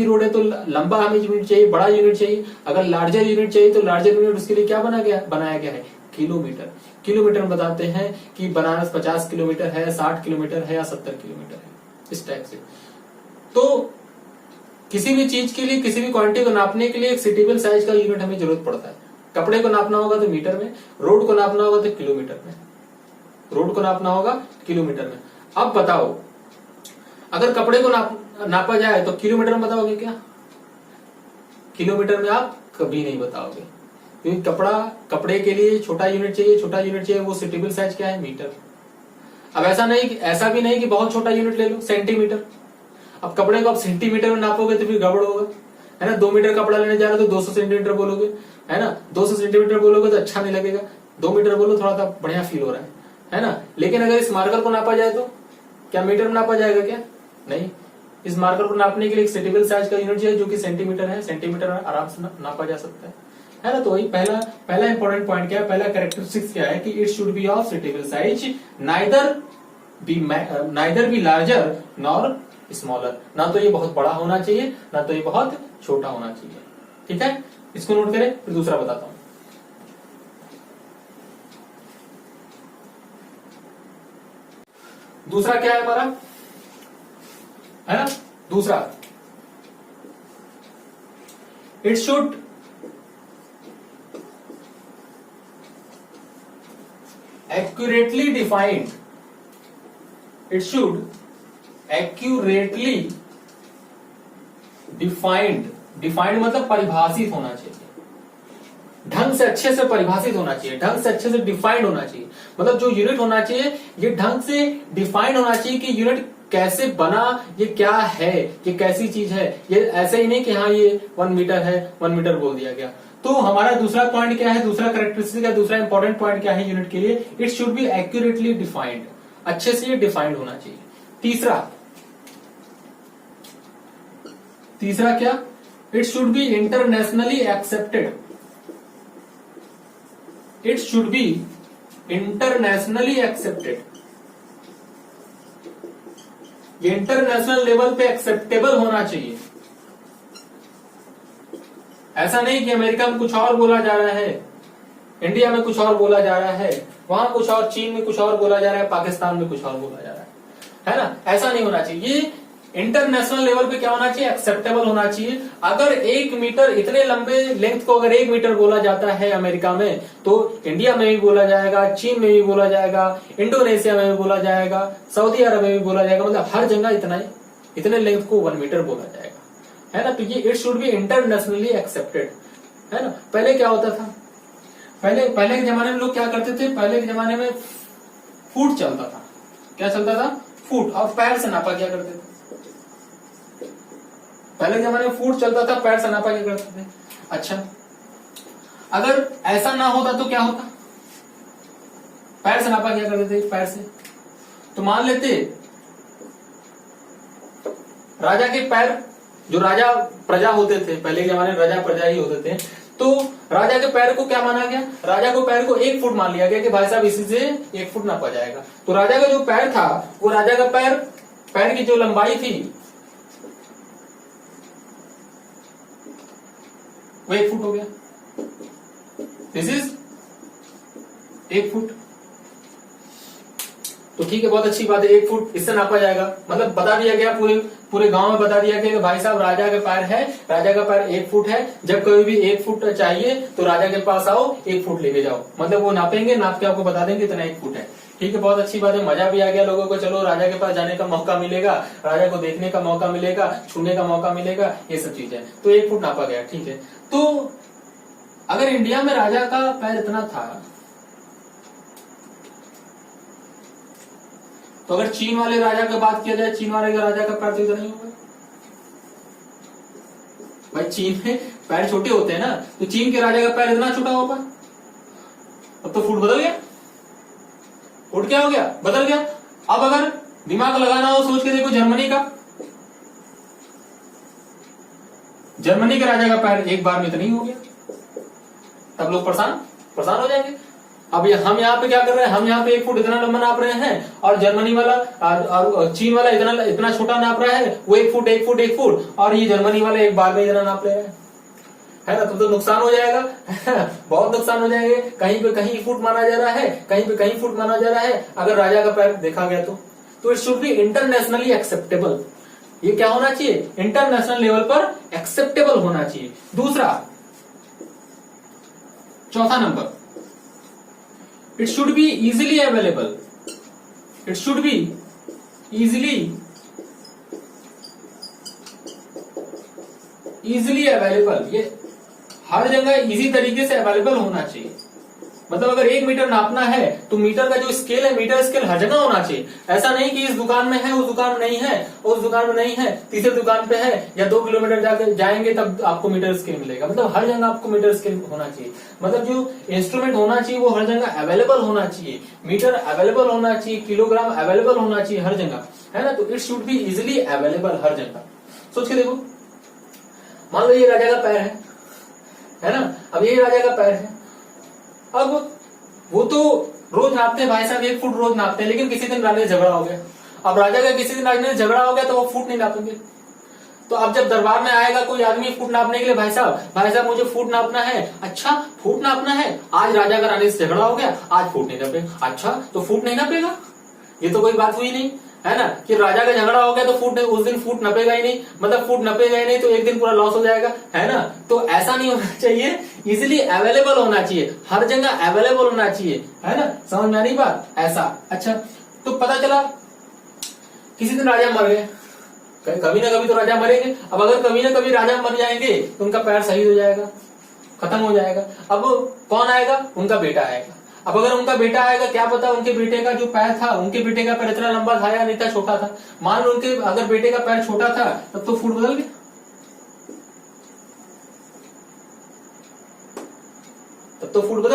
रोड है तो लंबा हमें यूनिट चाहिए, बड़ा यूनिट चाहिए। अगर लार्जर यूनिट चाहिए तो लार्जर यूनिट, उसके लिए क्या बनाया गया है, किलोमीटर। किलोमीटर में बताते हैं कि बनारस 50 किलोमीटर है, 60 किलोमीटर है या 70 किलोमीटर है, इस टाइप से। तो किसी भी चीज के लिए, किसी भी क्वांटिटी को नापने के लिए एक सुटेबल साइज का यूनिट हमें जरूरत पड़ता है। कपड़े को नापना होगा तो मीटर में, रोड को नापना होगा तो किलोमीटर में, रोड को नापना होगा किलोमीटर में। अब बताओ, अगर कपड़े को नापा जाए तो किलोमीटर में बताओगे क्या? किलोमीटर में आप कभी नहीं बताओगे, क्योंकि कपड़े के लिए छोटा यूनिट चाहिए, वो सुटेबल साइज क्या है, मीटर। अब ऐसा भी नहीं कि बहुत छोटा यूनिट ले लो, सेंटीमीटर। अब कपड़े को आप सेंटीमीटर में नापोगे तो फिर गड़बड़ होगा, है ना। 2 मीटर कपड़ा लेने जा रहे हो तो 200 सेंटीमीटर बोलोगे, है ना। 200 सेंटीमीटर बोलोगे तो अच्छा नहीं लगेगा, 2 मीटर बोलो थोड़ा सा बढ़िया फील हो रहा है ना। लेकिन अगर इस मार्कर को नापा जाए तो क्या मीटर में नापा जाएगा क्या? नहीं। इस मार्कर को नापने के लिए एक सुटेबल साइज का यूनिट चाहिए जो कि सेंटीमीटर है, सेंटीमीटर में आराम से नापा जा सकता है ना। तो वही पहला इंपॉर्टेंट पॉइंट क्या है, पहला कैरेक्टरिस्टिक्स क्या है कि it should B of suitable size, neither be larger nor smaller. ना तो ये बहुत बड़ा होना चाहिए, ना तो ये बहुत छोटा होना चाहिए। ठीक है, इसको नोट करें, फिर दूसरा बताता हूं। दूसरा क्या है हमारा, है ना। दूसरा, it should accurately defined, it should accurately defined मतलब परिभाषित होना चाहिए, ढंग से अच्छे से परिभाषित होना चाहिए, ढंग से अच्छे से डिफाइंड होना चाहिए। मतलब जो यूनिट होना चाहिए ये ढंग से डिफाइंड होना चाहिए कि यूनिट कैसे बना, ये क्या है, ये कैसी चीज है। ये ऐसे ही नहीं कि हाँ ये 1 मीटर है, 1 मीटर बोल दिया गया। तो हमारा दूसरा पॉइंट क्या है, दूसरा कैरेक्टरिस्टिक है, दूसरा इंपॉर्टेंट पॉइंट क्या है यूनिट के लिए, it should B accurately defined, अच्छे से ये डिफाइंड होना चाहिए। तीसरा क्या, it should B internationally accepted, it should B internationally accepted. ये इंटरनेशनल लेवल पे एक्सेप्टेबल होना चाहिए। ऐसा नहीं कि अमेरिका में कुछ और बोला जा रहा है, इंडिया में कुछ और बोला जा रहा है, वहां कुछ और, चीन में कुछ और बोला जा रहा है, पाकिस्तान में कुछ और बोला जा रहा है ना। ऐसा नहीं होना चाहिए। ये इंटरनेशनल लेवल पे क्या होना चाहिए, एक्सेप्टेबल होना चाहिए। अगर 1 मीटर, इतने लंबे लेंथ को अगर 1 मीटर बोला जाता है अमेरिका में, तो इंडिया में भी बोला जाएगा, चीन में भी बोला जाएगा, इंडोनेशिया में भी बोला जाएगा, सऊदी अरब में भी बोला जाएगा। मतलब हर जगह इतने लेंथ को 1 मीटर बोला जाएगा, है ना। तो ये it should B internationally accepted, है ना। पहले क्या होता था, पहले के जमाने में लोग क्या करते थे, पहले के जमाने में फुट चलता था। क्या चलता था, फुट, और पैर से नापा क्या करते थे। पहले के जमाने में फुट चलता था, पैर से नापा क्या करते थे। अच्छा, अगर ऐसा ना होता तो क्या होता, पैर से नापा क्या करते थे, पैर से। तो मान लेते राजा के पैर, जो राजा प्रजा होते थे पहले के जमाने में, राजा प्रजा ही होते थे, तो राजा के पैर को क्या माना गया, राजा को पैर को 1 फुट मान लिया गया कि भाई साहब इसी से 1 फुट नापा जाएगा। तो राजा का जो पैर था, वो राजा का पैर की जो लंबाई थी वो 1 फुट हो गया। This is 1 foot. तो ठीक है, बहुत अच्छी बात है, 1 फुट इससे नापा जाएगा। मतलब बता दिया गया, पूरे गांव में बता दिया गया कि भाई साहब राजा का पैर है, राजा का पैर 1 फुट है। जब कभी भी 1 फुट चाहिए तो राजा के पास आओ, 1 फुट लेके जाओ। मतलब वो नापेंगे, नाप के आपको बता देंगे इतना 1 फुट है। ठीक है, बहुत अच्छी बात है, मजा भी आ गया लोगों को। चलो, राजा के पास जाने का मौका मिलेगा, राजा को देखने का मौका मिलेगा, छूने का मौका मिलेगा, ये सब चीजें। तो 1 फुट नापा गया, ठीक है। तो अगर इंडिया में राजा का पैर इतना था, तो अगर चीन वाले राजा का बात किया जाए, चीन वाले राजा का पैर तो इतना नहीं होगा भाई। चीन में पैर छोटे होते हैं ना, तो चीन के राजा का पैर इतना छोटा होगा। अब तो फुट बदल गया, फुट फुट क्या हो गया, बदल गया। अब अगर दिमाग लगाना हो सोच के देखो, जर्मनी के राजा का पैर एक बार में तो नहीं हो गया, तब लोग परेशान हो जाएंगे। अब हम यहाँ पे क्या कर रहे हैं, हम यहाँ पे 1 फुट इतना लंबा नाप रहे हैं और जर्मनी वाला और चीन वाला इतना छोटा नाप रहा है, वो 1 फुट 1 फुट 1 फुट, और ये जर्मनी वाला एक बार में इतना नाप रहे हैं, है ना। तो नुकसान हो जाएगा बहुत नुकसान हो जाएंगे। कहीं पे कहीं फुट माना जा रहा है, कहीं पे कहीं फुट माना जा रहा है। अगर राजा का पैर देखा गया तो it should B internationally acceptable. ये क्या होना चाहिए, इंटरनेशनल लेवल पर एक्सेप्टेबल होना चाहिए। दूसरा, चौथा number, it should be easily available. It should be easily available. ये हर जगह इजी तरीके से अवेलेबल होना चाहिए। मतलब अगर 1 मीटर नापना है तो मीटर का जो स्केल है, मीटर स्केल हर जगह होना चाहिए। ऐसा नहीं कि इस दुकान में है, उस दुकान में नहीं है, उस दुकान में नहीं है, तीसरे दुकान पे है, या 2 किलोमीटर जाके जाएंगे तब आपको मीटर स्केल मिलेगा। मतलब हर जगह आपको मीटर स्केल होना चाहिए। मतलब जो इंस्ट्रूमेंट होना चाहिए वो हर जगह अवेलेबल होना चाहिए, मीटर अवेलेबल होना चाहिए, किलोग्राम अवेलेबल होना चाहिए हर जगह, है ना। तो it should be easily available हर जगह। सोच के देखो, मान लो ये राजा का पैर है ना। अब ये राजा का पैर है, अब वो तो रोज नापते हैं भाई साहब, 1 फुट रोज नापते हैं, लेकिन किसी दिन राजा से झगड़ा हो गया। अब राजा का किसी दिन राजा से झगड़ा हो गया तो वो फुट नहीं नापेंगे। तो अब जब दरबार में आएगा कोई आदमी फुट नापने के लिए, भाई साहब मुझे फुट नापना है। अच्छा, फुट नापना है, आज राजा का रानी से झगड़ा हो गया, आज फुट नहीं नापेगा। अच्छा, तो फुट नहीं नापेगा, ये तो कोई बात हुई नहीं, है ना। कि राजा का झगड़ा हो गया तो फुट उस दिन फुट नपेगा ही नहीं, मतलब फुट नपेगा ही नहीं तो एक दिन पूरा लॉस हो जाएगा, है ना। तो ऐसा नहीं होना चाहिए, इजिली अवेलेबल होना चाहिए, हर जगह अवेलेबल होना चाहिए, है ना। समझ में आ रही बात, ऐसा। अच्छा, तो पता चला किसी दिन राजा मर गए, कभी ना कभी तो राजा मरेंगे। अब अगर कभी ना कभी राजा मर जाएंगे तो उनका पैर शहीद हो जाएगा, खत्म हो जाएगा। अब कौन आएगा, उनका बेटा आएगा। अब अगर उनका बेटा आएगा, क्या पता उनके बेटे का जो पैर था, उनके बेटे का पैर इतना लंबा था या नहीं था, छोटा था। मान लो उनके अगर बेटे का पैर छोटा था तब तो फुट बदल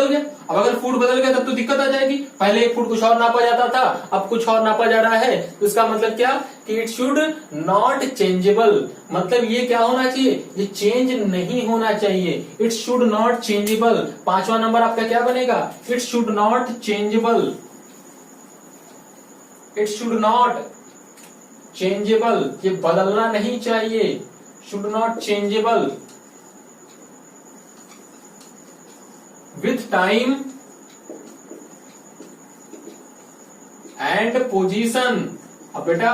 गया, अब अगर फुट बदल गया तब तो दिक्कत आ जाएगी। पहले 1 फुट कुछ और नापा जाता था, अब कुछ और नापा जा रहा है। तो इसका मतलब क्या कि इट शुड नॉट चेंजेबल। मतलब ये क्या होना चाहिए, ये चेंज नहीं होना चाहिए। It should not changeable. 5वां नंबर आपका क्या बनेगा, it should not changeable. It should not changeable, ये बदलना नहीं चाहिए, should not changeable with time and position। अब बेटा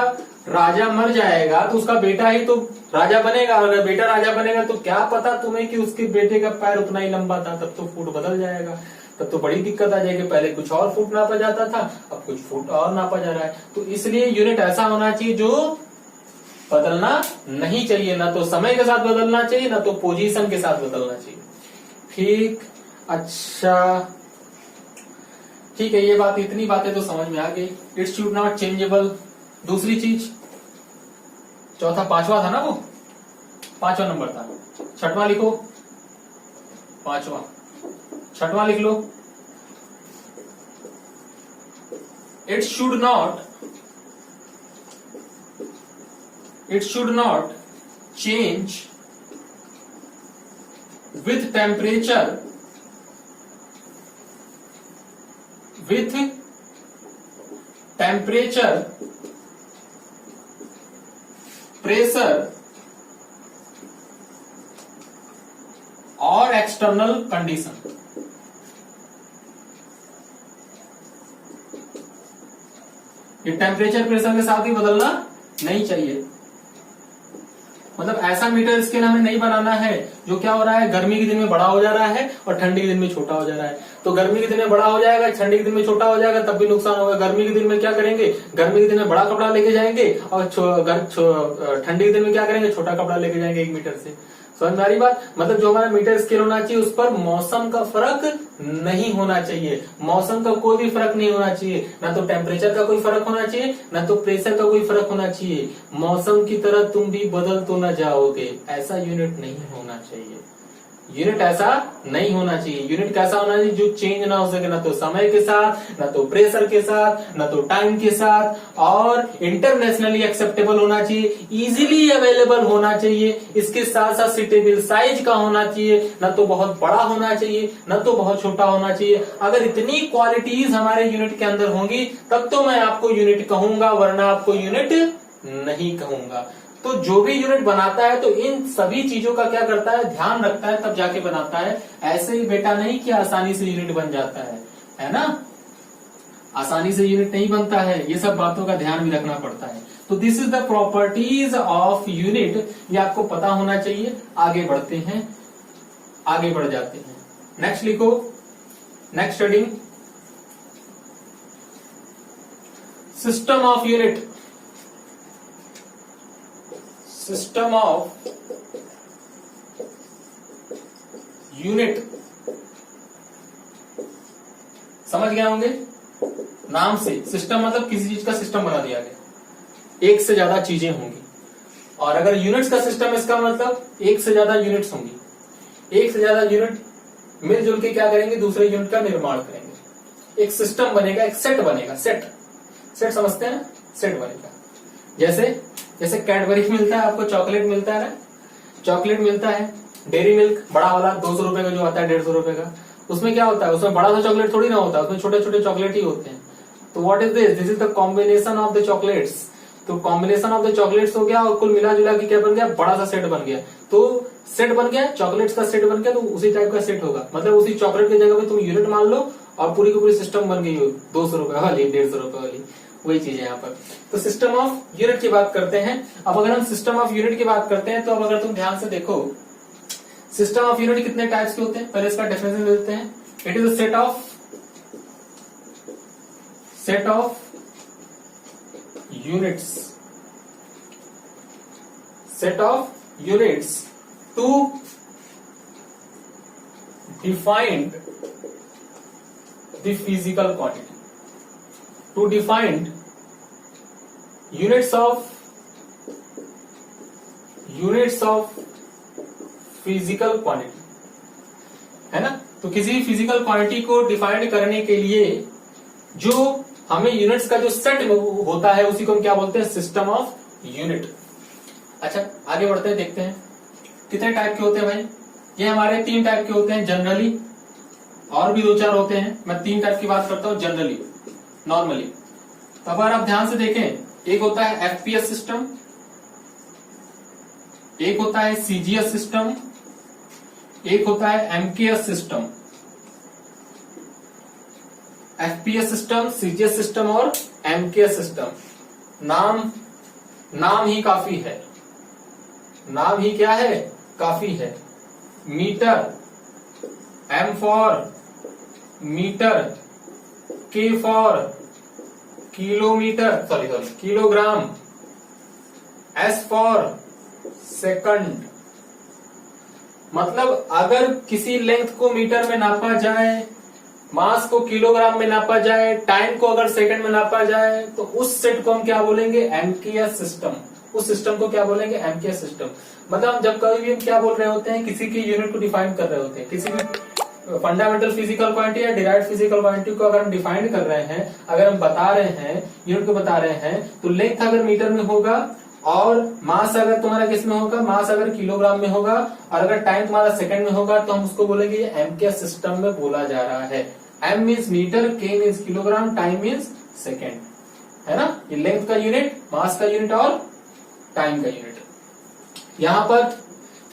राजा मर जाएगा तो उसका बेटा ही तो राजा बनेगा, अगर बेटा राजा बनेगा तो क्या पता तुम्हें कि उसके बेटे का पैर उतना ही लंबा था, तब तो फुट बदल जाएगा, तब तो बड़ी दिक्कत आ जाएगी। पहले कुछ और फुट नापा जाता था, अब कुछ फुट और नापा जा रहा है। तो इसलिए यूनिट ऐसा होना चाहिए जो बदलना नहीं चाहिए, ना तो समय के साथ बदलना चाहिए, ना तो पोजीशन के साथ बदलना चाहिए। ठीक, अच्छा ठीक है, ये बात, इतनी बातें तो समझ में आ गई। It should not changeable. दूसरी चीज, चौथा 5वां था ना, वो 5वां नंबर था। 6वां लिखो, 5वां 6वां लिख लो। It should not change with temperature, pressure और एक्सटर्नल कंडीशन। ये टेम्परेचर प्रेशर के साथ ही बदलना नहीं चाहिए। मतलब ऐसा मीटर स्केल हमें नहीं बनाना है जो क्या हो रहा है, गर्मी के दिन में बड़ा हो जा रहा है और ठंडी के दिन में छोटा हो जा रहा है। तो गर्मी के दिन में बड़ा हो जाएगा, ठंडी के दिन में छोटा हो जाएगा, तब भी नुकसान होगा। गर्मी के दिन में क्या करेंगे, गर्मी के दिन में बड़ा कपड़ा लेके जाएंगे और ठंडी के दिन में क्या करेंगे, छोटा कपड़ा लेके जाएंगे 1 मीटर से। समझ में आ रही बात। मतलब जो हमारा मीटर स्केल होना चाहिए उस पर मौसम का फर्क नहीं होना चाहिए, मौसम का कोई भी फर्क नहीं होना चाहिए, ना तो टेम्परेचर का कोई फर्क होना चाहिए, ना तो प्रेशर का कोई फर्क होना चाहिए। मौसम की तरह तुम भी बदल तो न जाओगे, ऐसा यूनिट नहीं होना चाहिए। यूनिट ऐसा नहीं होना चाहिए। यूनिट कैसा होना चाहिए? जो चेंज ना हो सके, ना तो समय के साथ, ना तो प्रेशर के साथ, ना तो टाइम के साथ, और इंटरनेशनली एक्सेप्टेबल होना चाहिए, इजीली अवेलेबल होना चाहिए, इसके साथ साथ सुटेबल साइज का होना चाहिए, ना तो बहुत बड़ा होना चाहिए, ना तो बहुत छोटा होना चाहिए। अगर इतनी क्वालिटीज हमारे यूनिट के अंदर होंगी तब तो मैं आपको यूनिट कहूंगा, वरना आपको यूनिट नहीं कहूंगा। तो जो भी यूनिट बनाता है तो इन सभी चीजों का क्या करता है? ध्यान रखता है, तब जाके बनाता है। ऐसे ही बेटा नहीं कि आसानी से यूनिट बन जाता है ना? आसानी से यूनिट नहीं बनता है, ये सब बातों का ध्यान भी रखना पड़ता है। तो this is the properties of unit, ये आपको पता होना चाहिए। आगे बढ़ते हैं, आगे बढ़ जाते हैं। नेक्स्ट लिखो, next heading, system of unit. System of unit समझ गए होंगे नाम से। सिस्टम मतलब किसी चीज का सिस्टम बना दिया गया, एक से ज्यादा चीजें होंगी। और अगर यूनिट्स का सिस्टम, इसका मतलब एक से ज्यादा यूनिट्स होंगी। एक से ज्यादा यूनिट मिलजुल के क्या करेंगे? दूसरे यूनिट का निर्माण करेंगे। एक सिस्टम बनेगा, एक सेट बनेगा। सेट, सेट समझते हैं ना? सेट बनेगा। जैसे जैसे कैडबरी मिलता है आपको, चॉकलेट मिलता है ना, चॉकलेट मिलता है, डेयरी मिल्क बड़ा वाला 200 रुपए का जो आता है, 150 रुपए का, उसमें क्या होता है? उसमें बड़ा सा चॉकलेट थोड़ी ना होता है, उसमें छोटे छोटे चॉकलेट ही होते हैं। तो what is this? This is the combination of the chocolates. तो कॉम्बिनेशन ऑफ द चॉकलेट्स हो गया, और कुल मिला जुला के क्या बन गया? बड़ा सा सेट बन गया। तो सेट बन गया, चॉकलेट्स का सेट बन गया, तो उसी टाइप का सेट होगा। मतलब उसी चॉकलेट की जगह पे तुम यूनिट मान लो, और पूरी की पूरी सिस्टम बन गई हो, 200 रुपए वाली, 150 रुपए वाली, वही चीज है यहाँ पर। तो सिस्टम ऑफ यूनिट की बात करते हैं। अब अगर हम सिस्टम ऑफ यूनिट की बात करते हैं, तो अब अगर तुम ध्यान से देखो, सिस्टम ऑफ यूनिट कितने टाइप्स के होते हैं? पहले इसका डेफिनेशन देते हैं। It is a set of units, set of units to defined the physical quantity, to define units of physical quantity, है ना? तो किसी भी फिजिकल क्वांटिटी को डिफाइन करने के लिए जो हमें यूनिट्स का जो सेट होता है, उसी को हम क्या बोलते हैं? System of unit. अच्छा, आगे बढ़ते हैं, देखते हैं कितने टाइप के होते हैं भाई। ये हमारे 3 टाइप के होते हैं जनरली, और भी 2-4 होते हैं। मैं 3 टाइप की बात करता हूं जनरली, नॉर्मली। तो अगर आप ध्यान से देखें, एक होता है एफपीएस सिस्टम, एक होता है सीजीएस सिस्टम, एक होता है MKS system. FPS system, CGS system और एमकेएस सिस्टम। नाम ही काफी है, नाम ही क्या है? काफी है। मीटर, एम फॉर मीटर, के for kilometre, sorry kilogram, S for second. मतलब अगर किसी लेंथ को मीटर में नापा जाए, मास को किलोग्राम में नापा जाए, टाइम को अगर सेकंड में नापा जाए, तो उस सेट को हम क्या बोलेंगे? MKS system. उस सिस्टम को क्या बोलेंगे? MKS system. मतलब जब कभी भी हम क्या बोल रहे होते हैं, किसी की यूनिट को डिफाइन कर रहे होते हैं, किसी भी फंडामेंटल फिजिकल क्वांटिटी या डिराइव्ड फिजिकल क्वांटिटी को अगर हम डिफाइन कर रहे हैं, अगर हम बता रहे हैं, यूनिट को बता रहे हैं, तो लेंथ अगर मीटर में होगा, और मास अगर तुम्हारा किस में होगा? मास अगर किलोग्राम में होगा, और अगर टाइम तुम्हारा सेकंड में होगा, तो हम उसको बोलेंगे ये एमकेएस सिस्टम में बोला जा रहा है। एम मीन्स मीटर, के means kilogram, time means second, है ना? ये लेंथ का यूनिट, मास का यूनिट और टाइम का यूनिट। यहां पर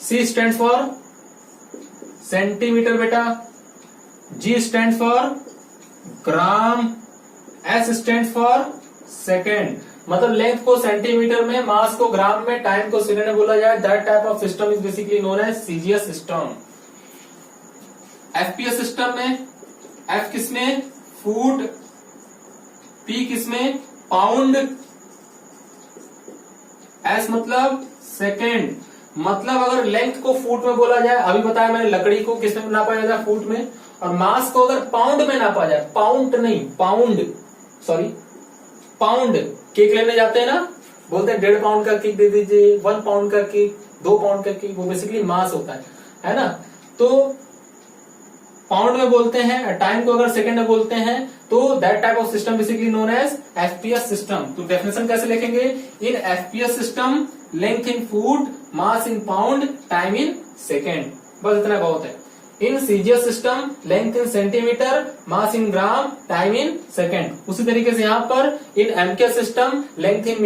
सी स्टैंड्स फॉर सेंटीमीटर बेटा, जी stands for gram, S stands for second. मतलब लेंथ को सेंटीमीटर में, मास को ग्राम में, टाइम को सेकंड में बोला जाए। That type of system is basically known as CGS system. FPS system में एफ किसमें? फुट, पी किसमें? पाउंड, एस मतलब सेकेंड। मतलब अगर लेंथ को फुट में बोला जाए, अभी बताया मैंने, लकड़ी को किसमें नापा जाता है? फुट में। और मास को अगर पाउंड में नापा जाए, पाउंड नहीं, पाउंड, सॉरी पाउंड। केक लेने जाते हैं ना, बोलते हैं 1.5 पाउंड का केक दे दीजिए, 1 पाउंड का केक, 2 पाउंड का केक, वो बेसिकली मास होता है ना? तो पाउंड में बोलते हैं, टाइम को अगर सेकंड में बोलते हैं तो that type of system basically known as FPS system. तो डेफिनेशन कैसे लिखेंगे? In FPS system length in foot, mass in pound, time in second. बस इतना बहुत है। In CGS system length in centimetre, mass in gram, time in second. उसी तरीके से यहाँ पर in MK system length in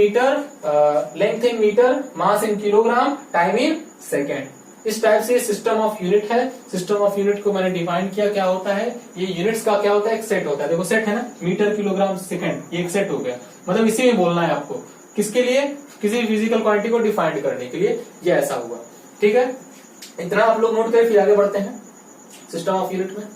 metre, mass in kilogram, time in second. इस टाइप से सिस्टम ऑफ यूनिट है। सिस्टम ऑफ यूनिट को मैंने डिफाइन किया, क्या होता है ये यूनिट्स का, क्या होता है एक सेट होता है। देखो सेट है ना, मीटर, किलोग्राम, सेकंड, ये एक सेट हो गया। मतलब इसी में बोलना है आपको, किसके लिए? किसी फिजिकल क्वांटिटी को डिफाइन करने के लिए ये ऐसा हुआ। ठीक है, इतना आप लोग नोट करें, फिर आगे बढ़ते हैं सिस्टम ऑफ यूनिट में।